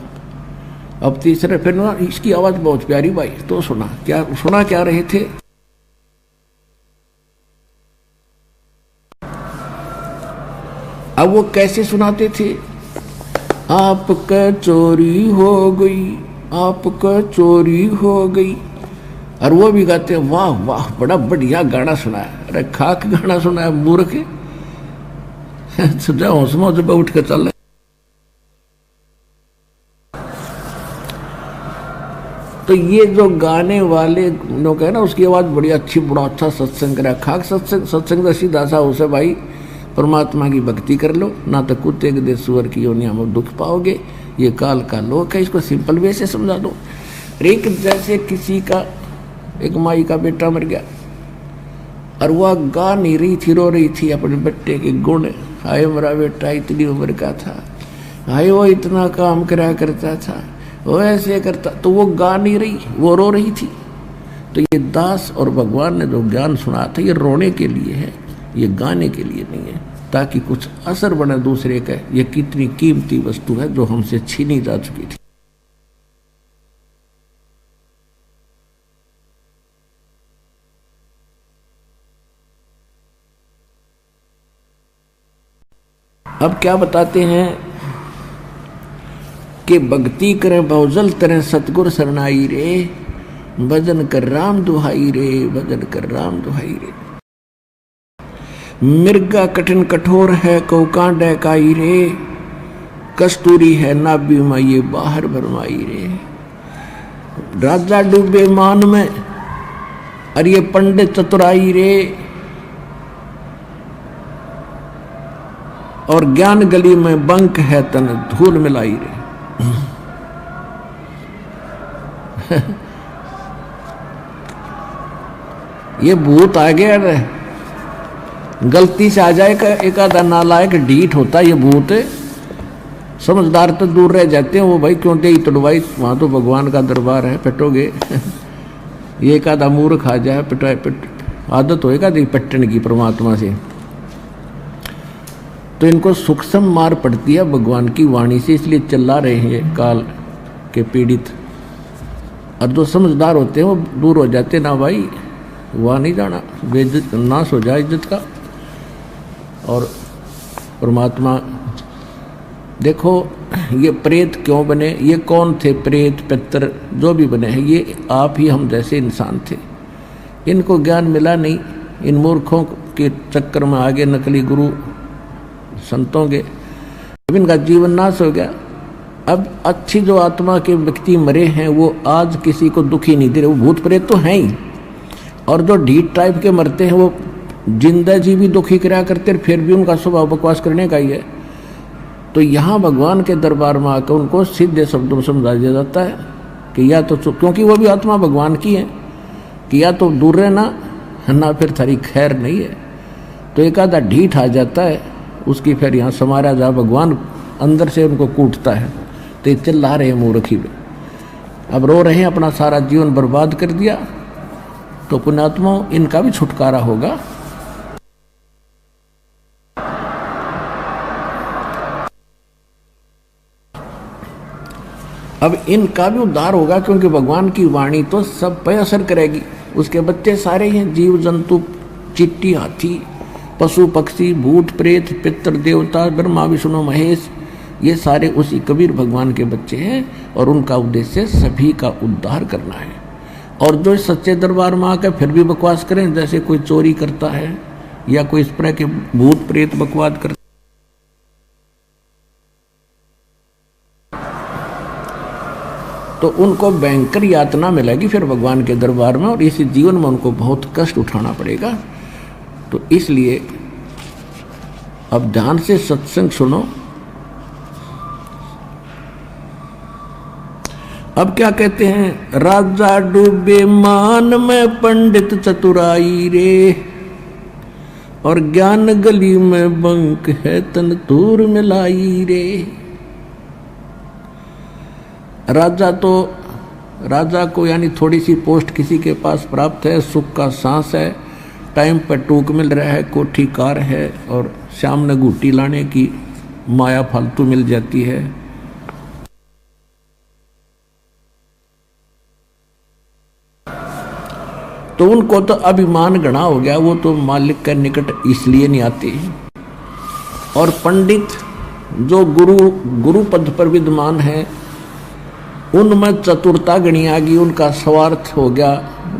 [SPEAKER 1] अब तीसरे, फिर ना इसकी आवाज़ बहुत प्यारी भाई तो सुना। क्या रहे थे, अब वो कैसे सुनाते थे, आपका चोरी हो गई, आपका चोरी हो गई, और वो भी गाते वाह वाह बड़ा बढ़िया गाना सुनाया। अरे खाक गाना सुनाया मूर्ख, सुझा हौसमा जब उठ कर चल। तो ये जो गाने वाले लोग है ना, उसकी आवाज बड़ी अच्छी, बड़ा अच्छा सत्संग करा। खाक सत्संग तो सीधा सा उसे भाई परमात्मा की भक्ति कर लो, ना तो कुत्ते के देश सुअर की योनिया में दुख पाओगे, ये काल का लोक है। इसको सिंपल वे से समझा दो। एक जैसे किसी का एक माई का बेटा मर गया और वह गा नहीं रही थी, रो रही थी अपने बेटे के गुण, हाय मेरा बेटा इतनी उम्र का था, हाय वो इतना काम करा करता था, वो ऐसे करता, तो वो गा नहीं रही, वो रो रही थी। तो ये दास और भगवान ने जो ज्ञान सुना था ये रोने के लिए है, ये गाने के लिए नहीं है, ताकि कुछ असर बने दूसरे का। ये कितनी कीमती वस्तु है जो हमसे छीनी जा चुकी थी। अब क्या बताते हैं कि भक्ति करें बहुजल तरह सतगुर शरणाई रे, भजन कर राम दुहाई रे, भजन कर राम दुहाई रे। मिर्गा कठिन कठोर है कौ कांडे काई रे, कस्तूरी है नाभि में ये बाहर भरमाई रे। राजा डूबे मान में और ये पंडित चतुराई रे, और ज्ञान गली में बंक है तन धूल मिलाई रे। ये भूत आ गया रे, गलती से आ जाए एक आधा नालायक ढीठ होता ये भूत, समझदार तो दूर रह जाते हैं। वो भाई क्यों दे तड़वाई, वहां तो भगवान का दरबार है, पिटोगे। ये एक आधा मूर्ख आ जाए, आदत होएगा दी पट्टन की परमात्मा से, तो इनको सूक्ष्म मार पड़ती है भगवान की वाणी से, इसलिए चिल्ला रहे हैं काल के पीड़ित। और जो समझदार होते हैं वो दूर हो जाते, ना भाई वहाँ नहीं जाना, बेइज्जत नाश हो जाए इज्जत का। और परमात्मा देखो ये प्रेत क्यों बने, ये कौन थे प्रेत पितर जो भी बने हैं, ये आप ही हम जैसे इंसान थे। इनको ज्ञान मिला नहीं, इन मूर्खों के चक्कर में आगे नकली गुरु संतों के, अब इनका जीवन नाश हो गया। अब अच्छी जो आत्मा के व्यक्ति मरे हैं वो आज किसी को दुखी नहीं दे रहे, वो भूत प्रेत तो हैं ही, और जो ढीठ टाइप के मरते हैं वो जिंदा जी भी दुखी कराया करते, फिर भी उनका स्वभाव बकवास करने का ही है। तो यहाँ भगवान के दरबार में आकर उनको सीधे शब्दों में समझा दिया जाता है कि या तो क्योंकि वो भी आत्मा भगवान की है कि या तो दूर रहना ना फिर थारी खैर नहीं है। तो एक आधा ढीठ आ जाता है उसकी, फिर यहाँ समारा जा भगवान अंदर से उनको कूटता है। तो चिल्ला रहे मूर्खी में, अब रो रहे हैं, अपना सारा जीवन बर्बाद कर दिया। तो पुण्यात्मा इनका भी छुटकारा होगा। अब इनका भी उद्धार होगा, क्योंकि भगवान की वाणी तो सब पे असर करेगी। उसके बच्चे सारे हैं, जीव जंतु, चिट्टी, हाथी, पशु पक्षी, भूत प्रेत, पितर देवता, ब्रह्मा विष्णु महेश, ये सारे उसी कबीर भगवान के बच्चे हैं। और उनका उद्देश्य सभी का उद्धार करना है। और जो सच्चे दरबार में आकर फिर भी बकवास करें, जैसे कोई चोरी करता है या कोई इस तरह के भूत प्रेत बकवास करता, तो उनको भयंकर यातना मिलेगी फिर भगवान के दरबार में, और इसी जीवन में उनको बहुत कष्ट उठाना पड़ेगा। तो इसलिए अब ध्यान से सत्संग सुनो। अब क्या कहते हैं, राजा डूबे मान में पंडित चतुराई रे, और ज्ञान गली में बंक है तन दूर मिलाई रे। राजा को यानी थोड़ी सी पोस्ट किसी के पास प्राप्त है, सुख का सांस है, टाइम पर टूक मिल रहा है, कोठी कार है, और सामने घूटी लाने की माया फालतू मिल जाती है। तो उनको तो अभिमान घना हो गया, वो तो मालिक के निकट इसलिए नहीं आते। और पंडित जो गुरु पद पर विद्यमान है, उनमें चतुरता गणी आ गई, उनका स्वार्थ हो गया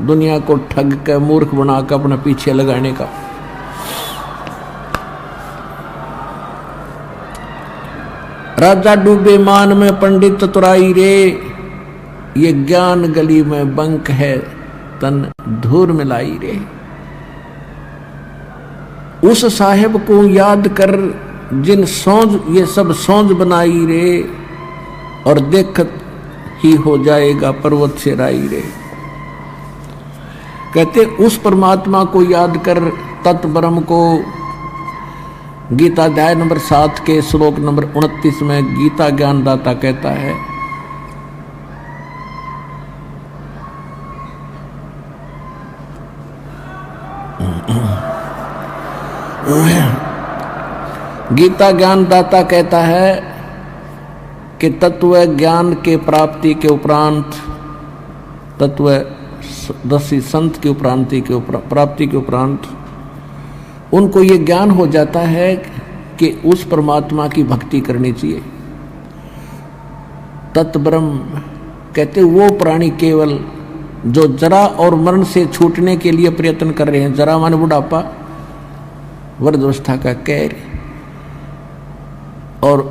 [SPEAKER 1] दुनिया को ठग के मूर्ख बनाकर अपने पीछे लगाने का। राजा डूबे मान में पंडित चतुराई रे, ये ज्ञान गली में बंक है तन धूर मिलाई रे। उस साहेब को याद कर जिन सौंज ये सब सौंज बनाई रे, और देखत ही हो जाएगा पर्वत से राई रे। कहते उस परमात्मा को याद कर, तत्व ब्रह्म को। गीता अध्याय नंबर 7 के श्लोक नंबर 29 में गीता ज्ञानदाता कहता है, गीता ज्ञानदाता कहता है कि तत्व ज्ञान के प्राप्ति के उपरांत, तत्व दसी संत की प्राप्ति के उपरांत उनको ये ज्ञान हो जाता है कि उस परमात्मा की भक्ति करनी चाहिए। तत्व ब्रह्म कहते वो प्राणी केवल जो जरा और मरण से छूटने के लिए प्रयत्न कर रहे हैं। जरा माने बुढ़ापा, वृद्धावस्था का कैर, और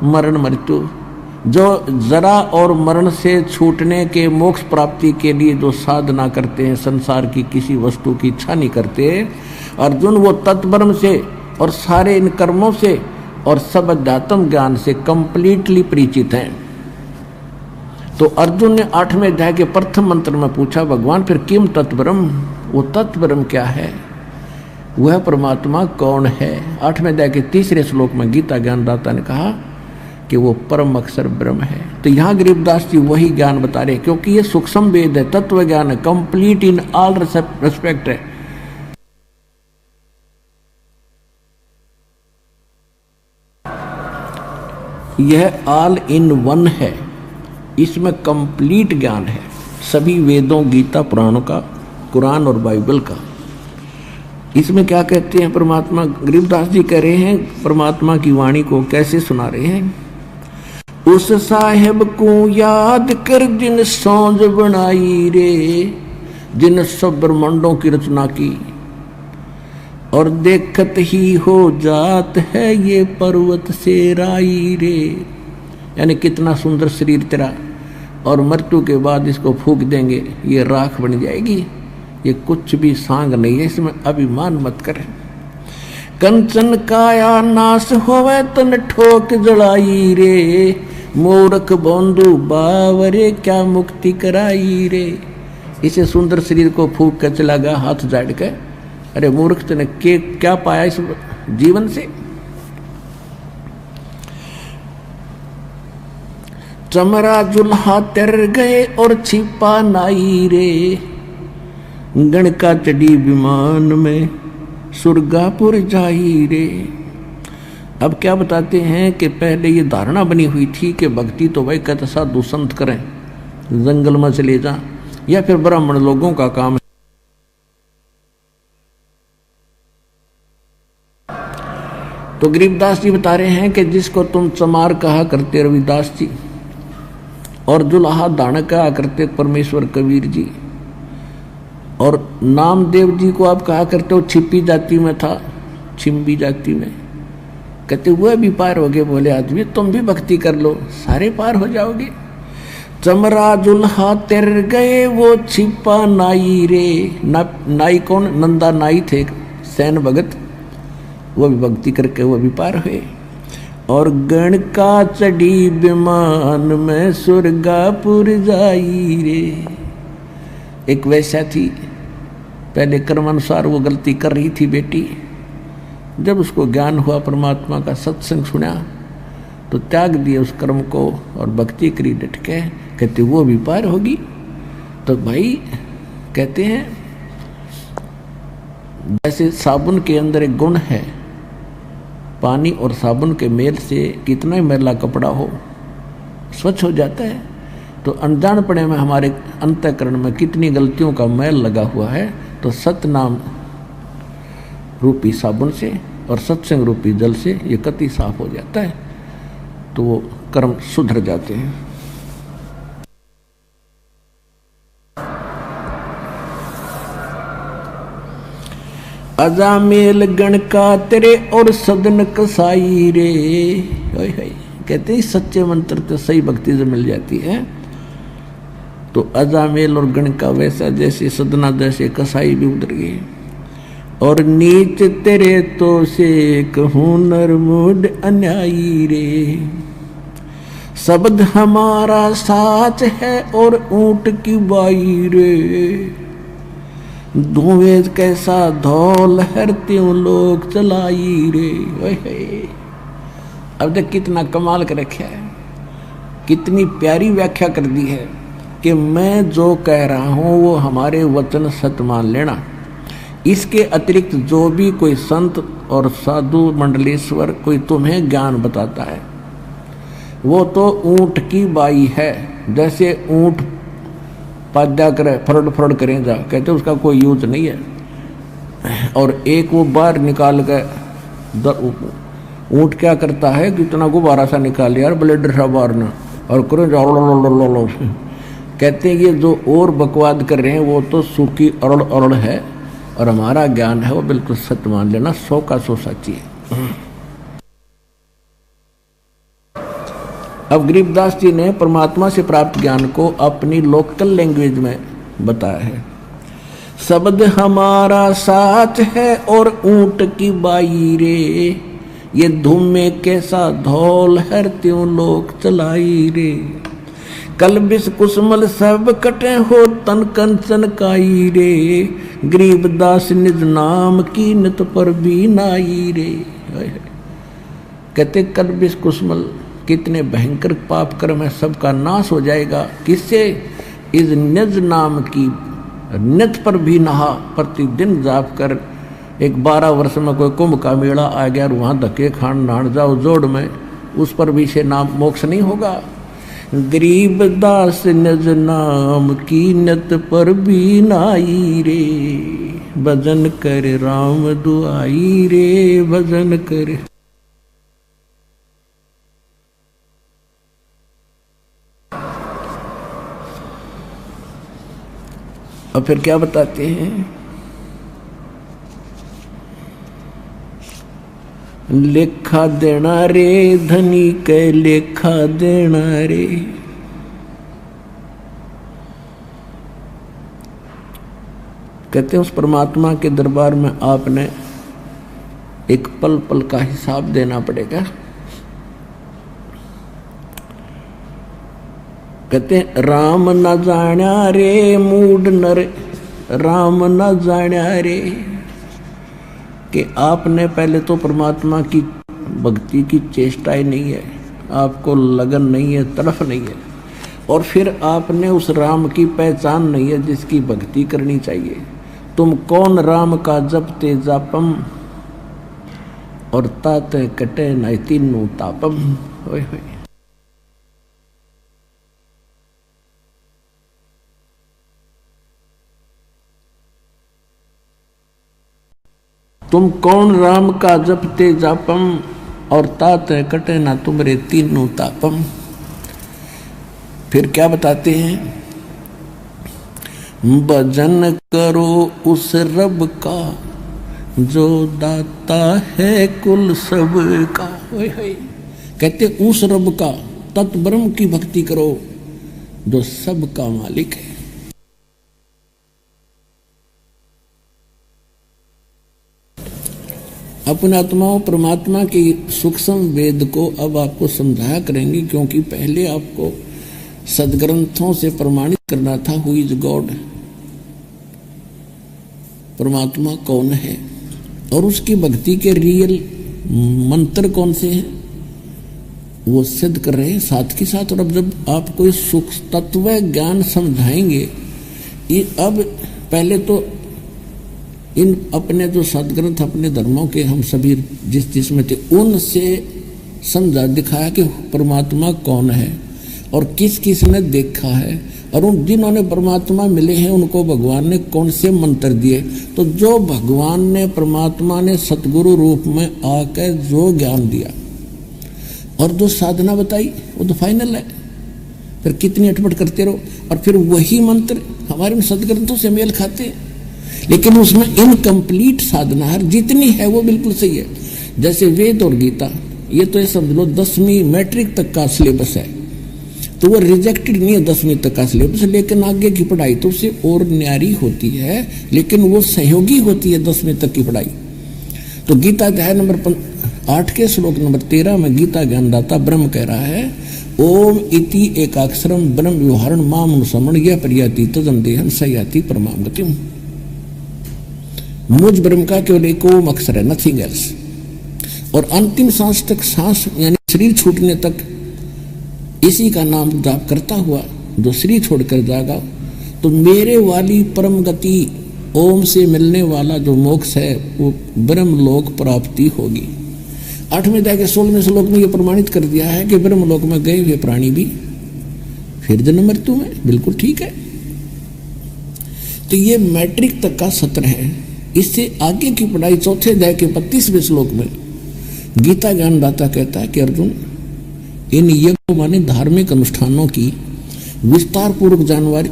[SPEAKER 1] मरण मृत्यु, जो जरा और मरण से छूटने के मोक्ष प्राप्ति के लिए जो साधना करते हैं, संसार की किसी वस्तु की इच्छा नहीं करते, अर्जुन वो तत्ब्रह्म से और सारे इन कर्मों से और सब अध्यात्म ज्ञान से कंप्लीटली परिचित हैं। तो अर्जुन ने 8वें अध्याय के प्रथम मंत्र में पूछा, भगवान फिर किम तत्ब्रह्म, वो तत्ब्रह्म क्या है, वह परमात्मा कौन है। 8वें अध्याय के 3रे श्लोक में गीता ज्ञानदाता ने कहा कि वो परम अक्षर ब्रह्म है। तो यहाँ गरीबदास जी वही ज्ञान बता रहे, क्योंकि ये सूक्ष्म वेद है, तत्व ज्ञान है, कंप्लीट इन ऑल रेस्पेक्ट है। यह ऑल इन वन है, इसमें कंप्लीट ज्ञान है सभी वेदों, गीता, पुराणों का, कुरान और बाइबल का। इसमें क्या कहते हैं परमात्मा, गरीबदास जी कह रहे हैं परमात्मा की वाणी को कैसे सुना रहे हैं। उस साहेब को याद कर जिन सौंज बनाई रे, जिन सब ब्रह्मांडों की रचना की, और देखत ही हो जात है ये पर्वत से राई रे। यानी कितना सुंदर शरीर तेरा, और मृत्यु के बाद इसको फूंक देंगे, ये राख बन जाएगी, ये कुछ भी सांग नहीं है, इसमें अभिमान मत कर। कंचन काया नाश होवे तन ठोक जड़ाई रे, मूर्ख बोंदू बावरे क्या मुक्ति कराई रे। इसे सुंदर शरीर को फूक कर चला गया हाथ झाड़ के। अरे मूर्ख तूने क्या पाया इस जीवन से। चमरा जुल्हा तर गए और छिपा नाई रे। गणका चढ़ी विमान में सुरगापुर जाई रे। अब क्या बताते हैं कि पहले ये धारणा बनी हुई थी कि भक्ति तो भाई कहते साधु संत करें, जंगल में चले जा, या फिर ब्राह्मण लोगों का काम है। तो गरीबदास जी बता रहे हैं कि जिसको तुम चमार कहा करते रविदास जी, और जुल्हा दान कहा करते परमेश्वर कबीर जी, और नामदेव जी को आप कहा करते हो छिपी जाति में था, छिम्बी जाति में, कहते हुए भी पार हो गए। बोले आदमी तुम भी भक्ति कर लो, सारे पार हो जाओगे। चमरा जुल्हा तर गए वो छिपा नाई रे। नाई कौन? नंदा नाई थे, सैन भगत, वो भी भक्ति करके वो भी पार हुए। और गण का चढ़ी विमान में सुरगापुर जाई रे। एक वैसा थी, पहले कर्मानुसार वो गलती कर रही थी बेटी, जब उसको ज्ञान हुआ परमात्मा का, सत्संग सुना, तो त्याग दिए उस कर्म को और भक्ति करी डट के। कहते वो भी पार होगी। तो भाई कहते हैं जैसे साबुन के अंदर एक गुण है, पानी और साबुन के मेल से कितना ही मैला कपड़ा हो स्वच्छ हो जाता है। तो अनजानपने में हमारे अंतःकरण में कितनी गलतियों का मैल लगा हुआ है, तो सतनाम रूपी साबुन से और सत्संग रूपी जल से ये कति साफ हो जाता है, तो वो कर्म सुधर जाते हैं। अजामेल गण का तेरे और सदन कसाई रे। कहते हैं सच्चे मंत्र तो सही भक्ति से मिल जाती है। तो अजामेल और गण का वैसा जैसे सदना जैसे कसाई भी उतर गए। और नीच तेरे तो से कहूँ नरमुड अन्यायी रे। शब्द हमारा साच है और ऊंट की बाई रे। धुएं कैसा धौल हर त्यों लोग चलाई रे। अब तक कितना कमाल कर रखा है, कितनी प्यारी व्याख्या कर दी है कि मैं जो कह रहा हूं वो हमारे वचन सत्य मान लेना। इसके अतिरिक्त जो भी कोई संत और साधु मंडलेश्वर कोई तुम्हें ज्ञान बताता है, वो तो ऊंट की बाई है। जैसे ऊंट पाद्या करे, फरड फरड करें जा, कहते उसका कोई यूज नहीं है। और एक वो बाहर निकाल के ऊंट क्या करता है कि इतना गुब्बारा सा निकाल यार ब्लेडर सा बाहर ना, और करो जाओ। कहते हैं ये जो और बकवाद कर रहे हैं वो तो सूखी अरड़ अरड़ है, और हमारा ज्ञान है वो बिल्कुल सत्य मान लेना, 100 का 100 सच्ची है। अब गरीबदास जी ने परमात्मा से प्राप्त ज्ञान को अपनी लोकल लैंग्वेज में बताया है। शब्द हमारा साच है और ऊंट की बाई रे। ये धूम में कैसा धौल हर त्यों लोग चलाई रे। कल बिस कुसमल सब कटे हो तन कंचन काई रे। गरीबदास निज नाम की नित पर भी नाई रे। कहते कल बिस कुसमल कितने भयंकर पाप कर्म है, सबका नाश हो जाएगा। किससे? इस निज नाम की नित पर भी नहा, प्रतिदिन जाप कर। एक 12 वर्ष में कोई कुंभ का मेला आ गया और वहाँ धक्के खान नान जाओ जोड़ में, उस पर भी से नाम मोक्ष नहीं होगा। गरीबदास निज नाम की नित पर भी नाई रे। भजन कर राम दुआई रे, भजन कर। और फिर क्या बताते हैं? लेखा देना रे धनी के लेखा देना रे। कहते हैं उस परमात्मा के दरबार में आपने एक पल पल का हिसाब देना पड़ेगा। कहते हैं राम न जाण्या रे मूड नर, राम न जाण्या रे, कि आपने पहले तो परमात्मा की भक्ति की चेष्टा ही नहीं है, आपको लगन नहीं है, तड़फ नहीं है, और फिर आपने उस राम की पहचान नहीं है जिसकी भक्ति करनी चाहिए। तुम कौन राम का जपते जापम, और ताते कटे न तीनों तापम। होय होय। तुम कौन राम का जपते जापम, और ताते कटे ना तुमरे तीनों तापम। फिर क्या बताते हैं, भजन करो उस रब का जो दाता है कुल सब का। होय होय। कहते उस रब का, तत् ब्रह्म की भक्ति करो जो सब का मालिक है। अपने आत्माओं परमात्मा के सूक्ष्म वेद को अब आपको समझाया करेंगे, क्योंकि पहले आपको सदग्रंथों से प्रमाणित करना था हु इज गॉड, परमात्मा कौन है, और उसकी भक्ति के रियल मंत्र कौन से हैं वो सिद्ध कर रहे हैं साथ के साथ। और अब जब आपको इस सूक्ष्म तत्व ज्ञान समझाएंगे, अब पहले तो इन अपने जो सदग्रंथ अपने धर्मों के हम सभी जिसमें थे उनसे समझा दिखाया कि परमात्मा कौन है और किस किस ने देखा है, और उन जिन्होंने परमात्मा मिले हैं उनको भगवान ने कौन से मंत्र दिए। तो जो भगवान ने परमात्मा ने सतगुरु रूप में आकर जो ज्ञान दिया और जो साधना बताई वो तो फाइनल है। फिर कितनी अटपट करते रहो, और फिर वही मंत्र हमारे सदग्रंथों से मेल खाते हैं, लेकिन उसमें इनकम्प्लीट साधना है। जितनी है वो बिल्कुल सही है। जैसे वेद और गीता, ये तो ये समझ लो 10वीं मैट्रिक तक का सिलेबस है, तो वो रिजेक्टेड नहीं है 10वीं तक का सिलेबस, लेकिन आगे की पढ़ाई तो उससे और न्यारी होती है, लेकिन वो सहयोगी होती है 10वीं तक की पढ़ाई। तो गीता अध्याय नंबर 8 के श्लोक नंबर 13 में गीता ज्ञानदाता ब्रह्म कह रहा है, ओम इति एकाक्षरम ब्रह्म व्यवहारण माम अनुसमण यह प्रयाति तजम देहम सयाति परमाम गतिम। मुझ ब्रह्म का केवल एक ओम अक्षर है, नथिंग एल्स। और अंतिम सांस तक, सांस यानी शरीर छूटने तक इसी का नाम जाप करता हुआ जो शरीर छोड़कर जाएगा तो मेरे वाली परम गति ओम से मिलने वाला जो मोक्ष है वो ब्रह्म लोक प्राप्ति होगी। 8वें अध्याय के 16वें श्लोक में ये प्रमाणित कर दिया है कि ब्रह्म लोक में गए हुए प्राणी भी फिर जन्म मृत्यु में, बिल्कुल ठीक है। तो ये मैट्रिक तक का सत्र है। इससे आगे की पढ़ाई 4थे अध्याय के 32वें श्लोक में गीता ज्ञानदाता कहता है कि अर्जुन, इन यज्ञों माने धार्मिक अनुष्ठानों की विस्तार पूर्वक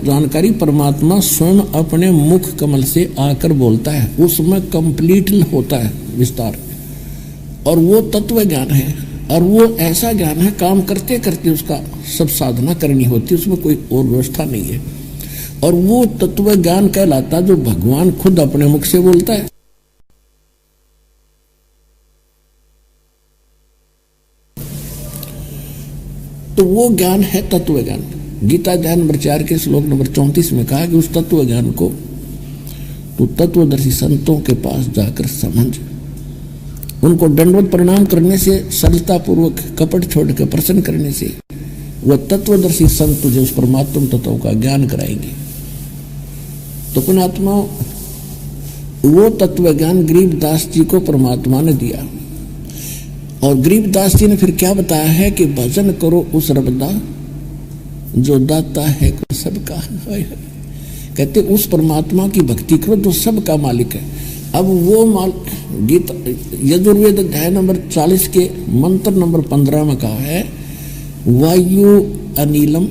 [SPEAKER 1] जानकारी परमात्मा स्वयं अपने मुख कमल से आकर बोलता है, उसमें कंप्लीट होता है विस्तार, और वो तत्व ज्ञान है। और वो ऐसा ज्ञान है काम करते करते उसका सब साधना करनी होती है, उसमें कोई और व्यवस्था नहीं है। और वो तत्व ज्ञान कहलाता जो भगवान खुद अपने मुख से बोलता है। तो वो ज्ञान है तत्व ज्ञान। गीता अध्याय नंबर 4 के श्लोक नंबर 34 में कहा कि उस तत्व ज्ञान को तो तत्वदर्शी संतों के पास जाकर समझ, उनको दंडवत प्रणाम करने से, सरलता पूर्वक कपट छोड़कर प्रसन्न करने से वह तत्वदर्शी संत तुझे उस परमात्म तत्व का ज्ञान कराएंगे। तो पुण्यात्मा, वो तत्व ज्ञान गरीबदास जी को परमात्मा ने दिया, और गरीबदास जी ने फिर क्या बताया है कि भजन करो उस रबदा जो दाता है को सबका। कहते उस परमात्मा की भक्ति करो जो सबका मालिक है। अब वो गीता यजुर्वेद अध्याय नंबर 40 के मंत्र नंबर 15 में कहा है, वायु अनिलम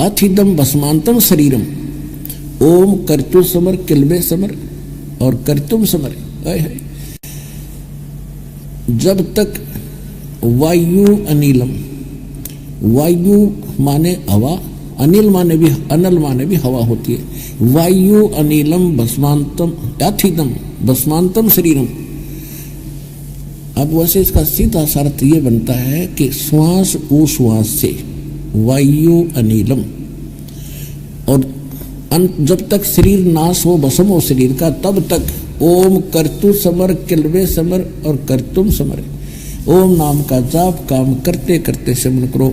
[SPEAKER 1] अथिदम भस्मांतम शरीरम ओम कर्तु समर किलबे समर और कर्तुम समर। जब तक वायु अनिलम, वायु माने हवा, अनिल माने भी, अनल माने भी हवा होती है। वायु अनिलम भस्मांतम याथिदम भस्मांतम शरीरम। अब वैसे इसका सीधा अर्थ ये बनता है कि श्वास उश्वास से, वायु अनिलम। और जब तक शरीर नाश हो, भस्म हो शरीर का, तब तक ओम कर्तु समर किलवे समर और कर्तुम समर। ओम नाम का जाप काम करते करते सिमरन करो,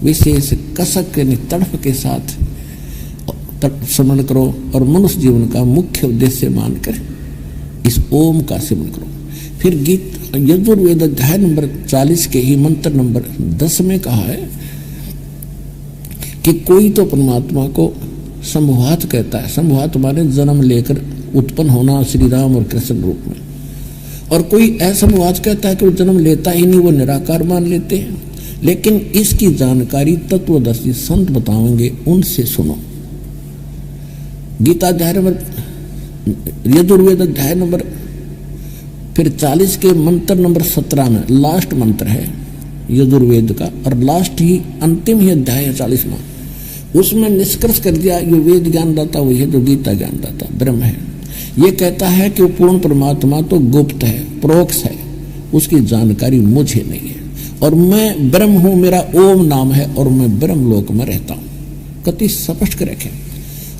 [SPEAKER 1] विशेष कसक यानी तड़फ के साथ सिमरन करो, और मनुष्य जीवन का मुख्य उद्देश्य मानकर इस ओम का सिमरन करो। फिर गीत यजुर्वेद अध्याय नंबर 40 के ही मंत्र नंबर 10 में कहा है कि कोई तो परमात्मा को संभवात कहता है। संभवात माने जन्म लेकर उत्पन्न होना श्री राम और कृष्ण रूप में, और कोई असंभवात कहता है कि वो जन्म लेता ही नहीं, वो निराकार मान लेते हैं। लेकिन इसकी जानकारी तत्वदर्शी संत बताएंगे, उनसे सुनो। गीता अध्याय नंबर यजुर्वेद अध्याय नंबर फिर 40 के मंत्र नंबर 17 में लास्ट मंत्र है यजुर्वेद का, और लास्ट ही अंतिम ही अध्याय है 40वां। उसमें निष्कर्ष कर दिया ये वेद ज्ञानदाता वही है जो गीता ज्ञानदाता ब्रह्म है। ये कहता है कि वो पूर्ण परमात्मा तो गुप्त है, प्रोक्ष है, उसकी जानकारी मुझे नहीं है, और मैं ब्रह्म हूं, मेरा ओम नाम है, और मैं ब्रह्म लोक में रहता हूं। कति स्पष्ट कर रखे।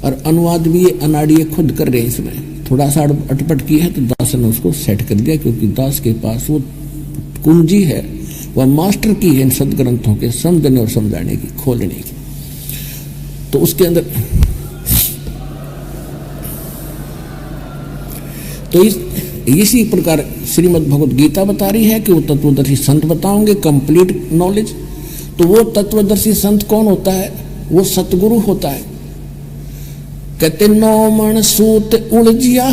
[SPEAKER 1] और अनुवाद भी ये अनाड़िए खुद कर रहे, इसमें थोड़ा सा अटपट की है तो दास ने उसको सेट कर दिया, क्योंकि दास के पास वो कुंजी है, वह मास्टर की है इन सदग्रंथों के समझने और समझाने की, खोलने की। तो उसके अंदर तो इसी प्रकार श्रीमद् भगवत गीता बता रही है कि वो तत्वदर्शी संत बताओगे कंप्लीट नॉलेज। तो वो तत्वदर्शी संत कौन होता है? वो सतगुरु होता है। कहते 9 मण सूत उलझिया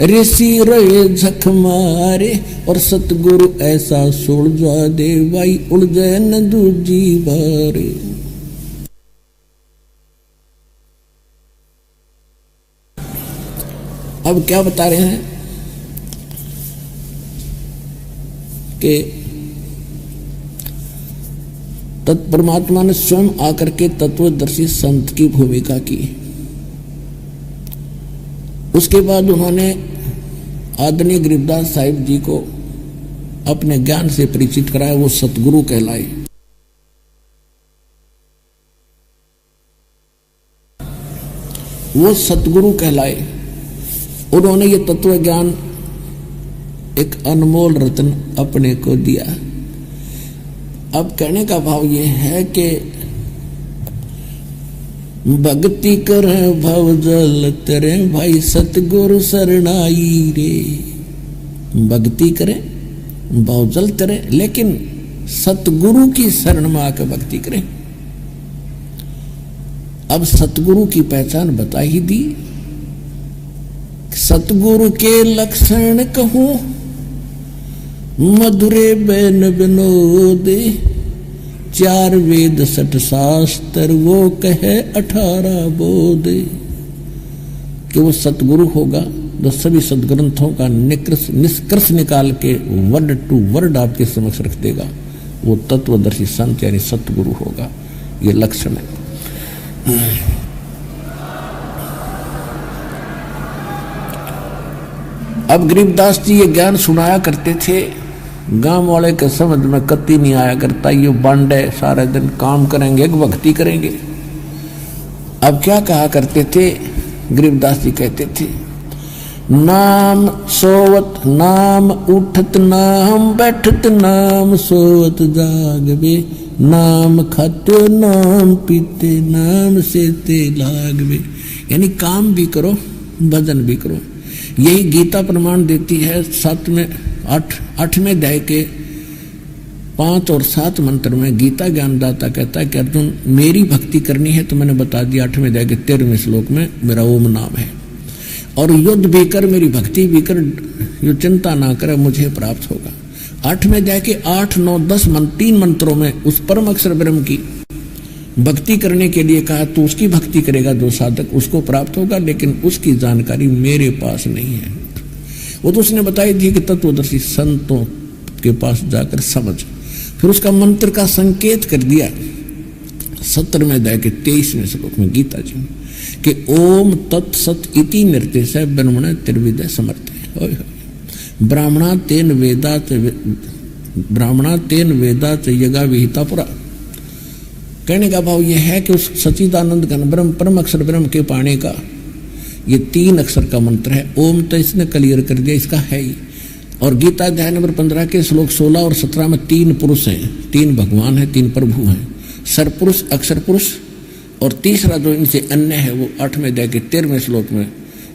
[SPEAKER 1] ऋषि रहे झक मारे, और सतगुरु ऐसा सुलझा दे भाई उलझे न दूजी बारे। अब क्या बता रहे हैं कि तत्परमात्मा ने स्वयं आकर के तत्वदर्शी संत की भूमिका की। उसके बाद उन्होंने आदरणीय गरीबदास साहिब जी को अपने ज्ञान से परिचित कराया, वो सतगुरु कहलाए। वो सतगुरु कहलाए। उन्होंने ये तत्व ज्ञान एक अनमोल रत्न अपने को दिया। अब कहने का भाव ये है कि भक्ति करे भव जल तेरे भाई सतगुरु शरणाई रे। भक्ति करे भव जल तेरे, लेकिन सतगुरु की शरण में आकर भक्ति करे। अब सतगुरु की पहचान बता ही दी। सतगुरु के लक्षण कहूं मधुरे बैन विनोद, 4 वेद 60 शास्त्र वो कहे 18 बोध। कि वो सतगुरु होगा तो सभी सदग्रंथों का निष्कर्ष निकाल के वर्ड टू वर्ड आपके समक्ष रख देगा। वो तत्वदर्शी संत यानी सतगुरु होगा। ये लक्षण है। अब गरीबदास जी ये ज्ञान सुनाया करते थे। गांव वाले के समझ में कत्ती नहीं आया करता। ये बांडे सारे दिन काम करेंगे, भक्ति करेंगे। अब क्या कहा करते थे? गरीबदास जी कहते थे नाम सोवत नाम उठत नाम बैठत नाम सोवत जागवे, नाम खाते नाम पीते नाम सेते लागवे। यानी काम भी करो भजन भी करो। यही गीता प्रमाण देती है। 8वें अध्याय के 5 और 7 मंत्र में गीता ज्ञानदाता कहता है कि अर्जुन मेरी भक्ति करनी है तो मैंने बता दिया 8वें अध्याय के 13वें श्लोक में मेरा ओम नाम है। और युद्ध भी कर मेरी भक्ति भी कर, यो चिंता ना करे मुझे प्राप्त होगा। 8वें अध्याय के 8, 9, 10 3 मंत्रों में उस परम अक्षर ब्रह्म की भक्ति करने के लिए कहा। तो उसकी भक्ति करेगा जो साधक उसको प्राप्त होगा, लेकिन उसकी जानकारी मेरे पास नहीं है। वो तो उसने बताई थी कि तत्वदर्शी संतों के पास जाकर समझ। फिर उसका मंत्र का संकेत कर दिया 17वें अध्याय के 23वें श्लोक में गीता जी में कि ओम तत्सत इति निर्देश ब्रह्मण त्रिविद समर्थ। ब्राह्मणा तेन वेदा च यगा विहिता पुरा। कहने का भाव यह है कि उस सच्चिदानंद घन ब्रह्म परम अक्षर ब्रह्म के पाने का ये 3 अक्षर का मंत्र है। ओम तो इसने क्लियर कर दिया, इसका है ही। और गीता अध्याय नंबर 15 के श्लोक 16 और 17 में 3 पुरुष हैं, 3 भगवान हैं, 3 प्रभु हैं, सरपुरुष, अक्षर पुरुष, और तीसरा जो इनसे अन्य है वो 8वें अध्याय के 13वें श्लोक में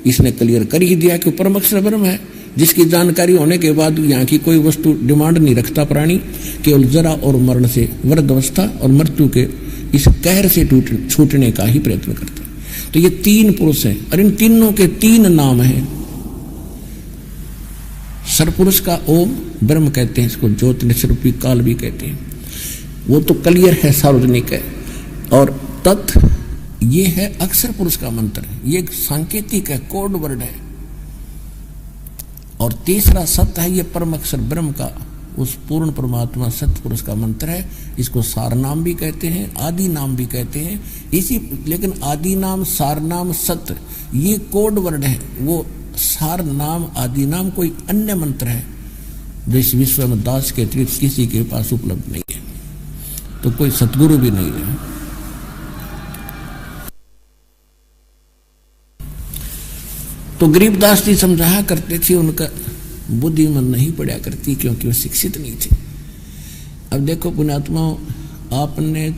[SPEAKER 1] इसने क्लियर कर ही दिया कि परम अक्षर ब्रह्म है, जिसकी जानकारी होने के बाद यहाँ की कोई वस्तु डिमांड नहीं रखता प्राणी, केवल जरा और मरण से वृद्धावस्था और मृत्यु के इस कहर से छूटने का ही प्रयत्न करता है। तो ये 3 पुरुष हैं और इन तीनों के 3 नाम हैं। सरपुरुष का ओम ब्रह्म कहते हैं, इसको ज्योति निस्वरूपी काल भी कहते हैं, वो तो क्लियर है, सार्वजनिक है। और तत् ये है अक्षर पुरुष का मंत्र, ये एक सांकेतिक है, कोड वर्ड है। और तीसरा सत्य है, ये परम अक्षर ब्रह्म का, उस पूर्ण परमात्मा सत्य पुरुष का मंत्र है। इसको सार नाम भी कहते हैं, आदि नाम भी कहते हैं इसी। लेकिन आदि नाम, सार नाम, सत्य ये कोड वर्ड है। वो सार नाम, आदि नाम कोई अन्य मंत्र है जो इस विश्व में दास के अतिरिक्त किसी के पास उपलब्ध नहीं है, तो कोई सतगुरु भी नहीं है। तो गरीबदास जी समझाया करते थे, उनका बुद्धि मन नहीं पड़ा करती क्योंकि वो शिक्षित नहीं थे। अब देखो पुण्यात्मा, आपने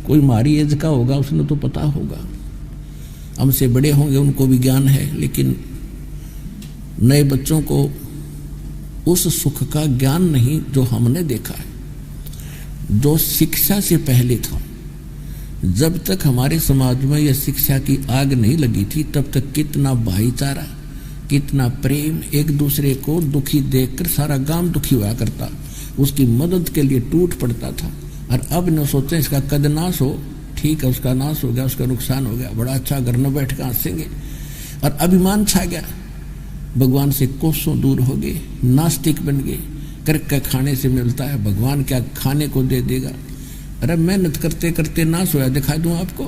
[SPEAKER 1] कोई हमारी एज का होगा, उसने तो पता होगा, हमसे बड़े होंगे उनको भी ज्ञान है, लेकिन नए बच्चों को उस सुख का ज्ञान नहीं जो हमने देखा है, जो शिक्षा से पहले था। जब तक हमारे समाज में यह शिक्षा की आग नहीं लगी थी, तब तक कितना भाईचारा, कितना प्रेम, एक दूसरे को दुखी देखकर सारा गांव दुखी हुआ करता, उसकी मदद के लिए टूट पड़ता था। और अब न सोचें इसका कद नाश हो, ठीक है उसका नाश हो गया, उसका नुकसान हो गया, बड़ा अच्छा घर में बैठ कर हंसेंगे। और अभिमान छा गया, भगवान से कोसों दूर हो गए, नास्तिक बन गए, करके खाने से मिलता है, भगवान क्या खाने को दे देगा। अरे मेहनत करते करते नाश होया, दिखा दूं आपको,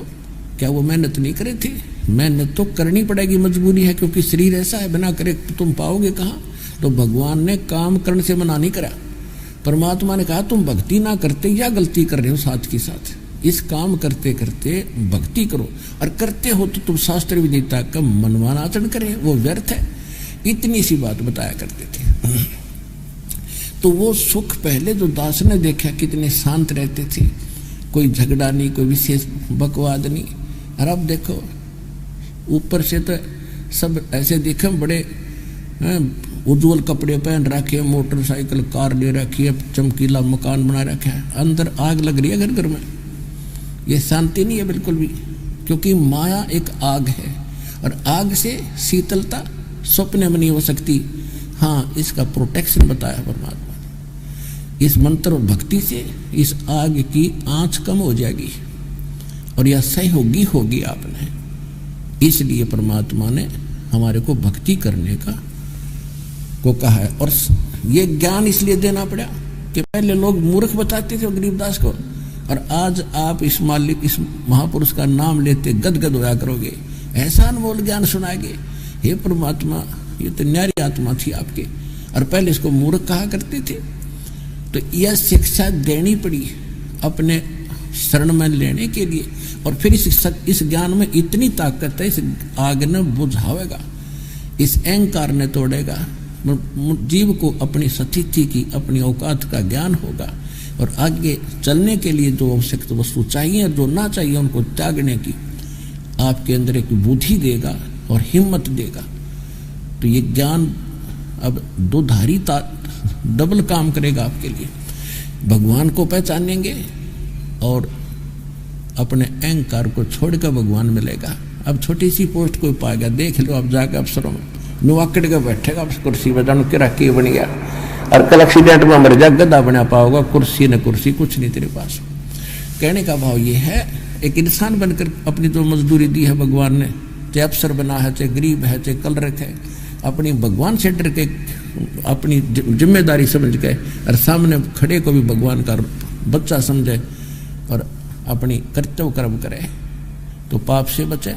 [SPEAKER 1] क्या वो मेहनत नहीं करे थे? मेहनत तो करनी पड़ेगी, मजबूरी है, क्योंकि शरीर ऐसा है, बिना करे तुम पाओगे कहाँ। तो भगवान ने काम करने से मना नहीं करा। परमात्मा ने कहा तुम भक्ति ना करते या गलती कर रहे हो, साथ के साथ इस काम करते करते भक्ति करो, और करते हो तो तुम शास्त्र विनीता का मनमाना आचरण करे, वो व्यर्थ है। इतनी सी बात बताया करते थे। तो वो सुख पहले जो दास ने देखा, कितने शांत रहते थे, कोई झगड़ा नहीं, कोई विशेष बकवाद नहीं। और अब देखो ऊपर से तो सब ऐसे दिखे, बड़े उज्जवल कपड़े पहन रखे, मोटरसाइकिल कार ले रखी है, चमकीला मकान बना रखा है, अंदर आग लग रही है घर घर में। ये शांति नहीं है बिल्कुल भी, क्योंकि माया एक आग है, और आग से शीतलता स्वप्न में नहीं हो सकती। हाँ, इसका प्रोटेक्शन बताया परमात्मा ने। इस मंत्र और भक्ति से इस आग की आंच कम हो जाएगी, और यह सही होगी आपने। इसलिए परमात्मा ने हमारे को भक्ति करने को कहा है। और ये ज्ञान इसलिए देना पड़ा कि पहले लोग मूर्ख बताते थे गरीबदास को, और आज आप इस मालिक, इस महापुरुष का नाम लेते गदगद होया करोगे, ऐसा अनमोल ज्ञान सुनाएंगे। हे परमात्मा, ये तो न्यारी आत्मा थी आपके, और पहले इसको मूर्ख कहा करते थे। तो यह शिक्षा देनी पड़ी अपने शरण में लेने के लिए। और फिर इस ज्ञान में इतनी ताकत है, इस आग ने बुझावेगा, इस अहंकार ने तोड़ेगा, जीव को अपनी स्थिति की, अपनी औकात का ज्ञान होगा, और आगे चलने के लिए जो आवश्यक वस्तु चाहिए और जो ना चाहिए उनको त्यागने की आपके अंदर एक बुद्धि देगा और हिम्मत देगा। तो ये ज्ञान अब दोधारी डबल काम करेगा आपके लिए। भगवान को पहचानेंगे और अपने अहंकार को छोड़कर भगवान मिलेगा। अब छोटी सी पोस्ट कोई पाएगा, देख लो अब जाकर अफसरों में नुआकड़ के बैठेगा कुर्सी पर, जान के रखी बन गया, और कल एक्सीडेंट में मर जा, गद्दा बना पाओगा, कुर्सी न कुर्सी कुछ नहीं तेरे पास। कहने का भाव ये है, एक इंसान बनकर अपनी जो मजदूरी दी है भगवान ने, चाहे अफसर बना है, चाहे गरीब है, चाहे कलरक है, अपनी भगवान से डर के, अपनी जिम्मेदारी समझ के, और सामने खड़े को भी भगवान का बच्चा समझे और अपनी कर्तव्य कर्म करे, तो पाप से बचे।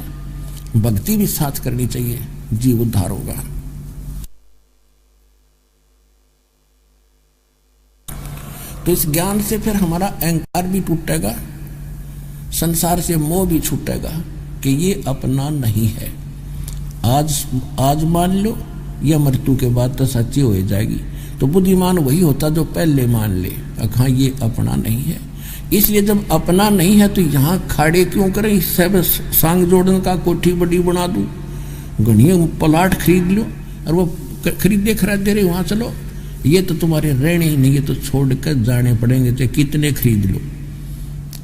[SPEAKER 1] भक्ति भी साथ करनी चाहिए, जीव उद्धार होगा। तो इस ज्ञान से फिर हमारा अहंकार भी टूटेगा, संसार से मोह भी छूटेगा कि ये अपना नहीं है। आज मान लो या मृत्यु के बाद तो सच्ची हो जाएगी। तो बुद्धिमान वही होता जो पहले मान ले हाँ ये अपना नहीं है। इसलिए जब अपना नहीं है तो यहाँ खाड़े क्यों करें, सब सांग जोड़न का कोठी बड़ी बना दूं, घनिया प्लाट खरीद लो और वो खरीदे खरीदे रहे वहाँ चलो, ये तो तुम्हारे रहने ही नहीं, ये तो छोड़ कर जाने पड़ेंगे चाहे कितने खरीद लो।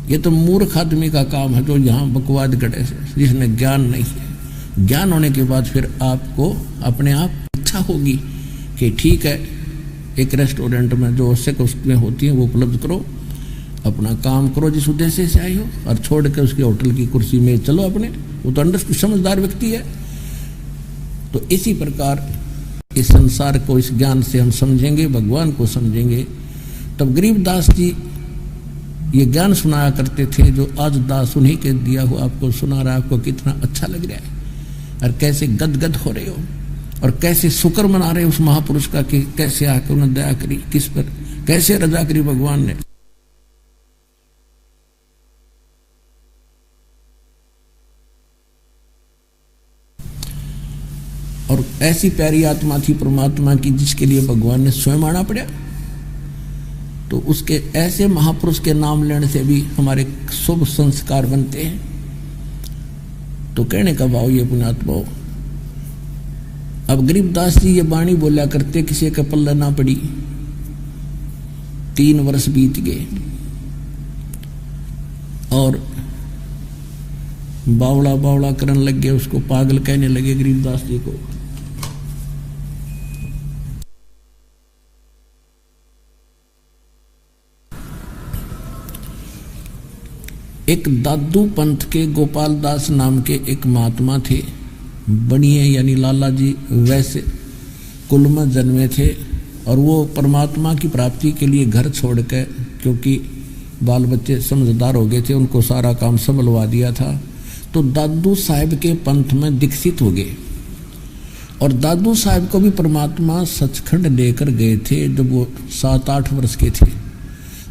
[SPEAKER 1] ये तो मूर्ख आदमी का काम है जो यहाँ बकवाद करे जिसने ज्ञान नहीं है। ज्ञान होने के बाद फिर आपको अपने आप इच्छा होगी कि ठीक है एक रेस्टोरेंट में जो आवश्यक वस्तुएं होती हैं वो उपलब्ध करो, अपना काम करो जिस उद्देश्य से आई हो, और छोड़ कर उसके होटल की कुर्सी में चलो अपने। वो तो समझदार व्यक्ति है। तो इसी प्रकार इस संसार को इस ज्ञान से हम समझेंगे, भगवान को समझेंगे। तब गरीबदास जी ये ज्ञान सुनाया करते थे जो आज दास उन्हीं के दिया हुआ आपको सुना रहा है। आपको कितना अच्छा लग रहा है और कैसे गदगद हो रहे हो और कैसे शुक्र मना रहे हो उस महापुरुष का कि कैसे आकर उन्होंने दया करी, किस पर कैसे रजा करी भगवान ने। और ऐसी प्यारी आत्मा थी परमात्मा की जिसके लिए भगवान ने स्वयं आना पड़ा। तो उसके ऐसे महापुरुष के नाम लेने से भी हमारे शुभ संस्कार बनते हैं। तो कहने का भाव ये पुण्यात्मा हो। अब गरीबदास जी ये वाणी बोला करते, किसी का पल्ला ना पड़ी। 3 वर्ष बीत गए और बावड़ा बावड़ा करने लग गए, उसको पागल कहने लगे गरीबदास जी को। एक दादू पंथ के गोपाल दास नाम के एक महात्मा थे। बनिए यानी लाला जी वैसे कुल में जन्मे थे और वो परमात्मा की प्राप्ति के लिए घर छोड़ कर, क्योंकि बाल बच्चे समझदार हो गए थे, उनको सारा काम संभलवा दिया था, तो दादू साहब के पंथ में दीक्षित हो गए। और दादू साहब को भी परमात्मा सचखंड लेकर गए थे जब वो 7-8 वर्ष के थे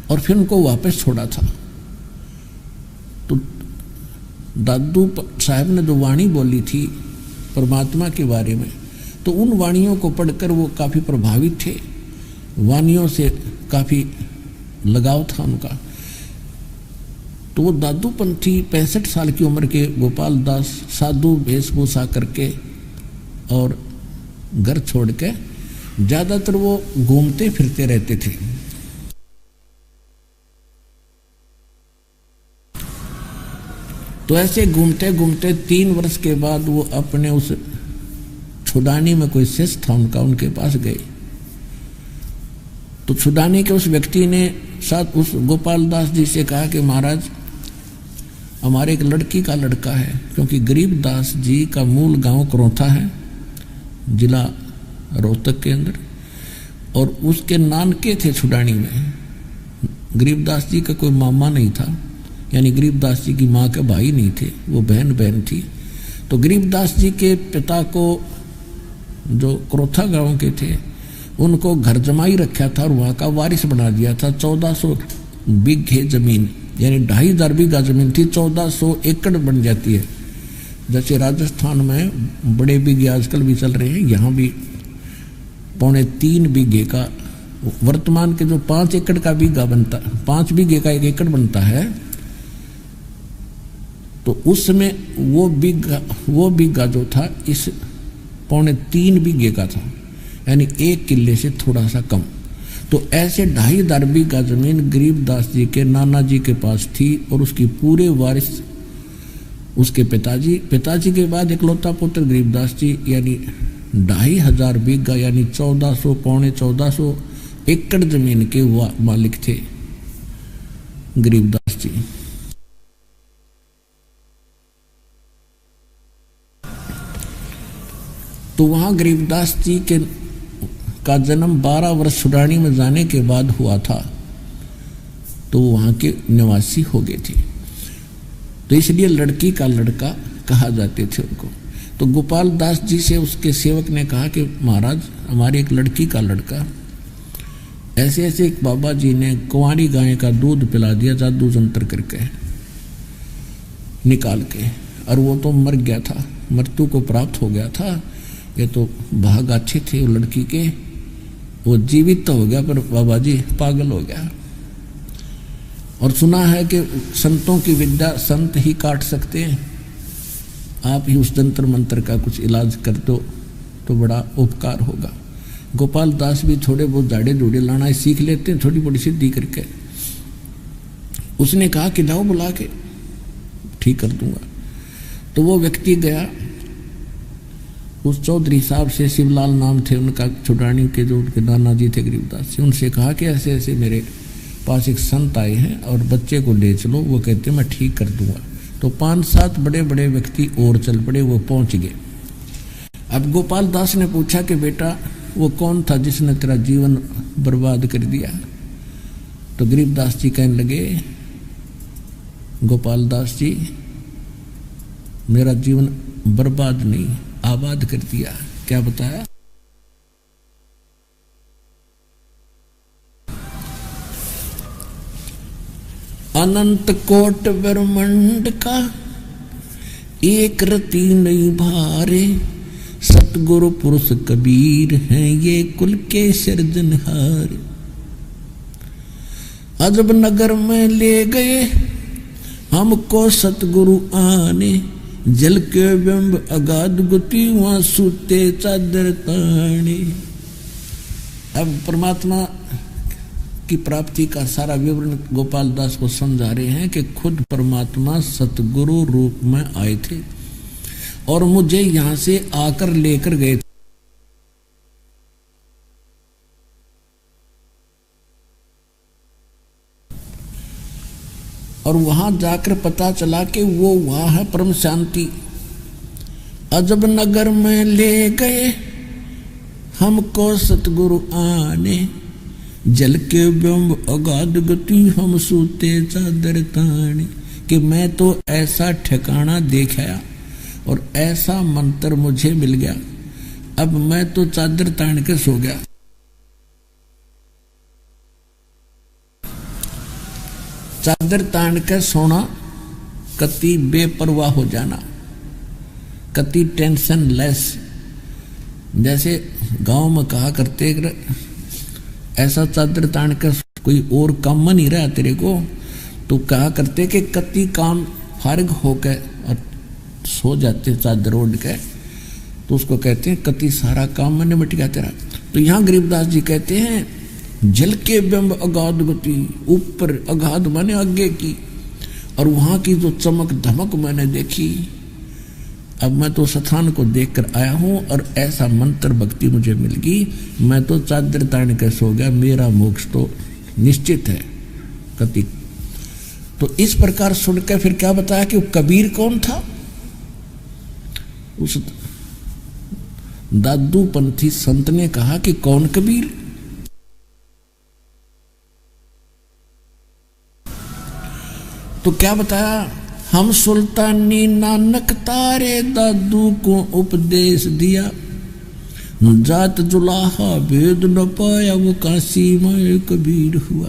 [SPEAKER 1] और फिर उनको वापस छोड़ा था। तो दादू साहब ने जो वाणी बोली थी परमात्मा के बारे में, तो उन वाणियों को पढ़कर वो काफ़ी प्रभावित थे, वाणियों से काफ़ी लगाव था उनका। तो वो दादू पंथी 65 साल की उम्र के गोपाल दास साधु वेशभूषा करके और घर छोड़ के ज़्यादातर वो घूमते फिरते रहते थे। तो ऐसे घूमते घूमते 3 वर्ष के बाद वो अपने उस छुडानी में कोई शिष्य था उनका, उनके पास गए। तो छुडानी के उस व्यक्ति ने साथ उस गोपाल दास जी से कहा कि महाराज हमारे एक लड़की का लड़का है, क्योंकि गरीबदास जी का मूल गांव करौथा है, जिला रोहतक के अंदर, और उसके नानके थे छुडानी में। गरीबदास जी का कोई मामा नहीं था, यानी गरीबदास जी की माँ के भाई नहीं थे, वो बहन थी। तो गरीबदास जी के पिता को जो क्रोथा गांव के थे उनको घर जमाई रखा था और वहाँ का वारिस बना दिया था। 1400 बीघे जमीन यानी 2500 बीघा जमीन थी, 1400 एकड़ बन जाती है। जैसे राजस्थान में बड़े बीघे आजकल भी चल रहे हैं, यहाँ भी 3.25 बीघे का वर्तमान के जो 5 एकड़ का बीघा बनता, 5 बीघे का 1 एकड़ बनता है, तो उसमें वो बीघा जो था इस 3.25 बीघे का था, यानी 1 किले से थोड़ा सा कम। तो ऐसे 2500 बीघा जमीन गरीबदास जी के नाना जी के पास थी और उसकी पूरे वारिस उसके पिताजी के बाद इकलौता पुत्र गरीबदास जी, यानी 2500 बीघा यानी 1400 एकड़ जमीन के मालिक थे गरीबदास जी। तो वहाँ गरीबदास जी का जन्म 12 वर्ष छुडानी में जाने के बाद हुआ था, तो वहाँ के निवासी हो गए थे, तो इसलिए लड़की का लड़का कहा जाते थे उनको। तो गोपाल दास जी से उसके सेवक ने कहा कि महाराज हमारी एक लड़की का लड़का, ऐसे एक बाबा जी ने कुंवारी गाय का दूध पिला दिया जादू जंतर करके। निकाल के, और वो तो मर गया था, मृत्यु को प्राप्त हो गया था। ये तो भाग अच्छे थे वो लड़की के, वो जीवित तो हो गया पर बाबा जी पागल हो गया। और सुना है कि संतों की विद्या संत ही काट सकते हैं, आप ही उस जंतर मंत्र का कुछ इलाज कर दो तो बड़ा उपकार होगा। गोपाल दास भी थोड़े बहुत झाड़े झूड़े लाना सीख लेते हैं, थोड़ी बड़ी सिद्धि करके। उसने कहा कि लाओ बुला के ठीक कर दूंगा। तो वो व्यक्ति गया, उस चौधरी साहब से, शिवलाल नाम थे उनका, छुड़ानी के जो उनके नाना जी थे गरीबदास से, उनसे कहा कि ऐसे ऐसे मेरे पास एक संत आए हैं और बच्चे को ले चलो। वो कहते मैं ठीक कर दूंगा। तो 5-7 बड़े बड़े व्यक्ति और चल पड़े, वो पहुंच गए। अब गोपाल दास ने पूछा कि बेटा वो कौन था जिसने तेरा जीवन बर्बाद कर दिया? तो गरीबदास जी कहने लगे, गोपाल दास जी मेरा जीवन बर्बाद नहीं आबाद कर दिया। क्या बताया? अनंत कोट ब्रह्मांड का एक रति नहीं भारे, सतगुरु पुरुष कबीर हैं ये कुल के सिरजनहार। अजब नगर में ले गए हमको सतगुरु आने, जल के बिंब अगाध गुति वहां सूते चादर ताने। अब परमात्मा की प्राप्ति का सारा विवरण गोपाल दास को समझा रहे हैं कि खुद परमात्मा सतगुरु रूप में आए थे और मुझे यहां से आकर लेकर गए थे। और वहां जाकर पता चला कि वो वहां है परम शांति। अजब नगर में ले गए हमको सतगुरु आने, जल के बिंब अगाध गति हम सूते चादर ताने। कि मैं तो ऐसा ठिकाना देखा और ऐसा मंत्र मुझे मिल गया, अब मैं तो चादर तान के सो गया। चादर तान के सोना, कति बेपरवाह हो जाना, कति टेंशन लेस। जैसे गांव में कहा करते ऐसा चादर तान के कोई और काम नहीं रहा तेरे को, तो कहा करते कि कति काम फारिग होकर और सो जाते चादर ओढ़ के, तो उसको कहते हैं कति सारा काम में निमट गया तेरा। तो यहाँ गरीबदास जी कहते हैं जल के बिंब अगाध गति, ऊपर अगाध माने आगे की, और वहां की जो चमक धमक मैंने देखी, अब मैं तो स्थान को देखकर आया हूं और ऐसा मंत्र भक्ति मुझे मिल गई, मैं तो चादर तान के सो गया, मेरा मोक्ष तो निश्चित है कति। तो इस प्रकार सुनकर फिर क्या बताया कि कबीर कौन था? उस दादू पंथी संत ने कहा कि कौन कबीर? तो क्या बताया? हम सुल्तानी नानक तारे दादू को उपदेश दिया, जात जुलाहा भेद न पाया वो काशी में कबीर हुआ।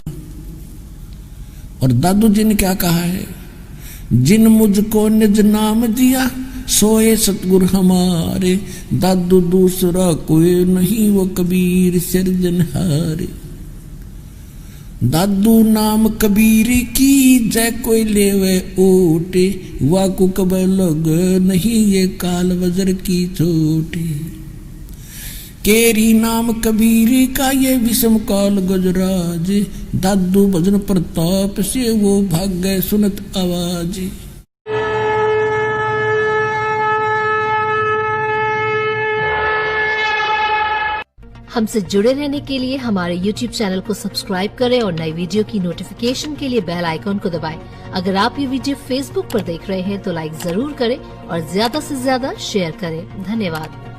[SPEAKER 1] और दादू जी ने क्या कहा है? जिन मुझको निज नाम दिया सोए सतगुरु हमारे, दादू दूसरा कोई नहीं वो कबीर सिरजनहारे। दादू नाम कबीर की जय कोई लेवे ओटे, वाकु कब लग नहीं ये काल वजर की चोटे। केरी नाम कबीर का ये विषम काल गजराज, दादू भजन प्रताप से वो भाग गए सुनत आवाज।
[SPEAKER 2] हमसे जुड़े रहने के लिए हमारे YouTube चैनल को सब्सक्राइब करें और नई वीडियो की नोटिफिकेशन के लिए बेल आइकॉन को दबाएं। अगर आप ये वीडियो Facebook पर देख रहे हैं तो लाइक जरूर करें और ज्यादा से ज्यादा शेयर करें। धन्यवाद।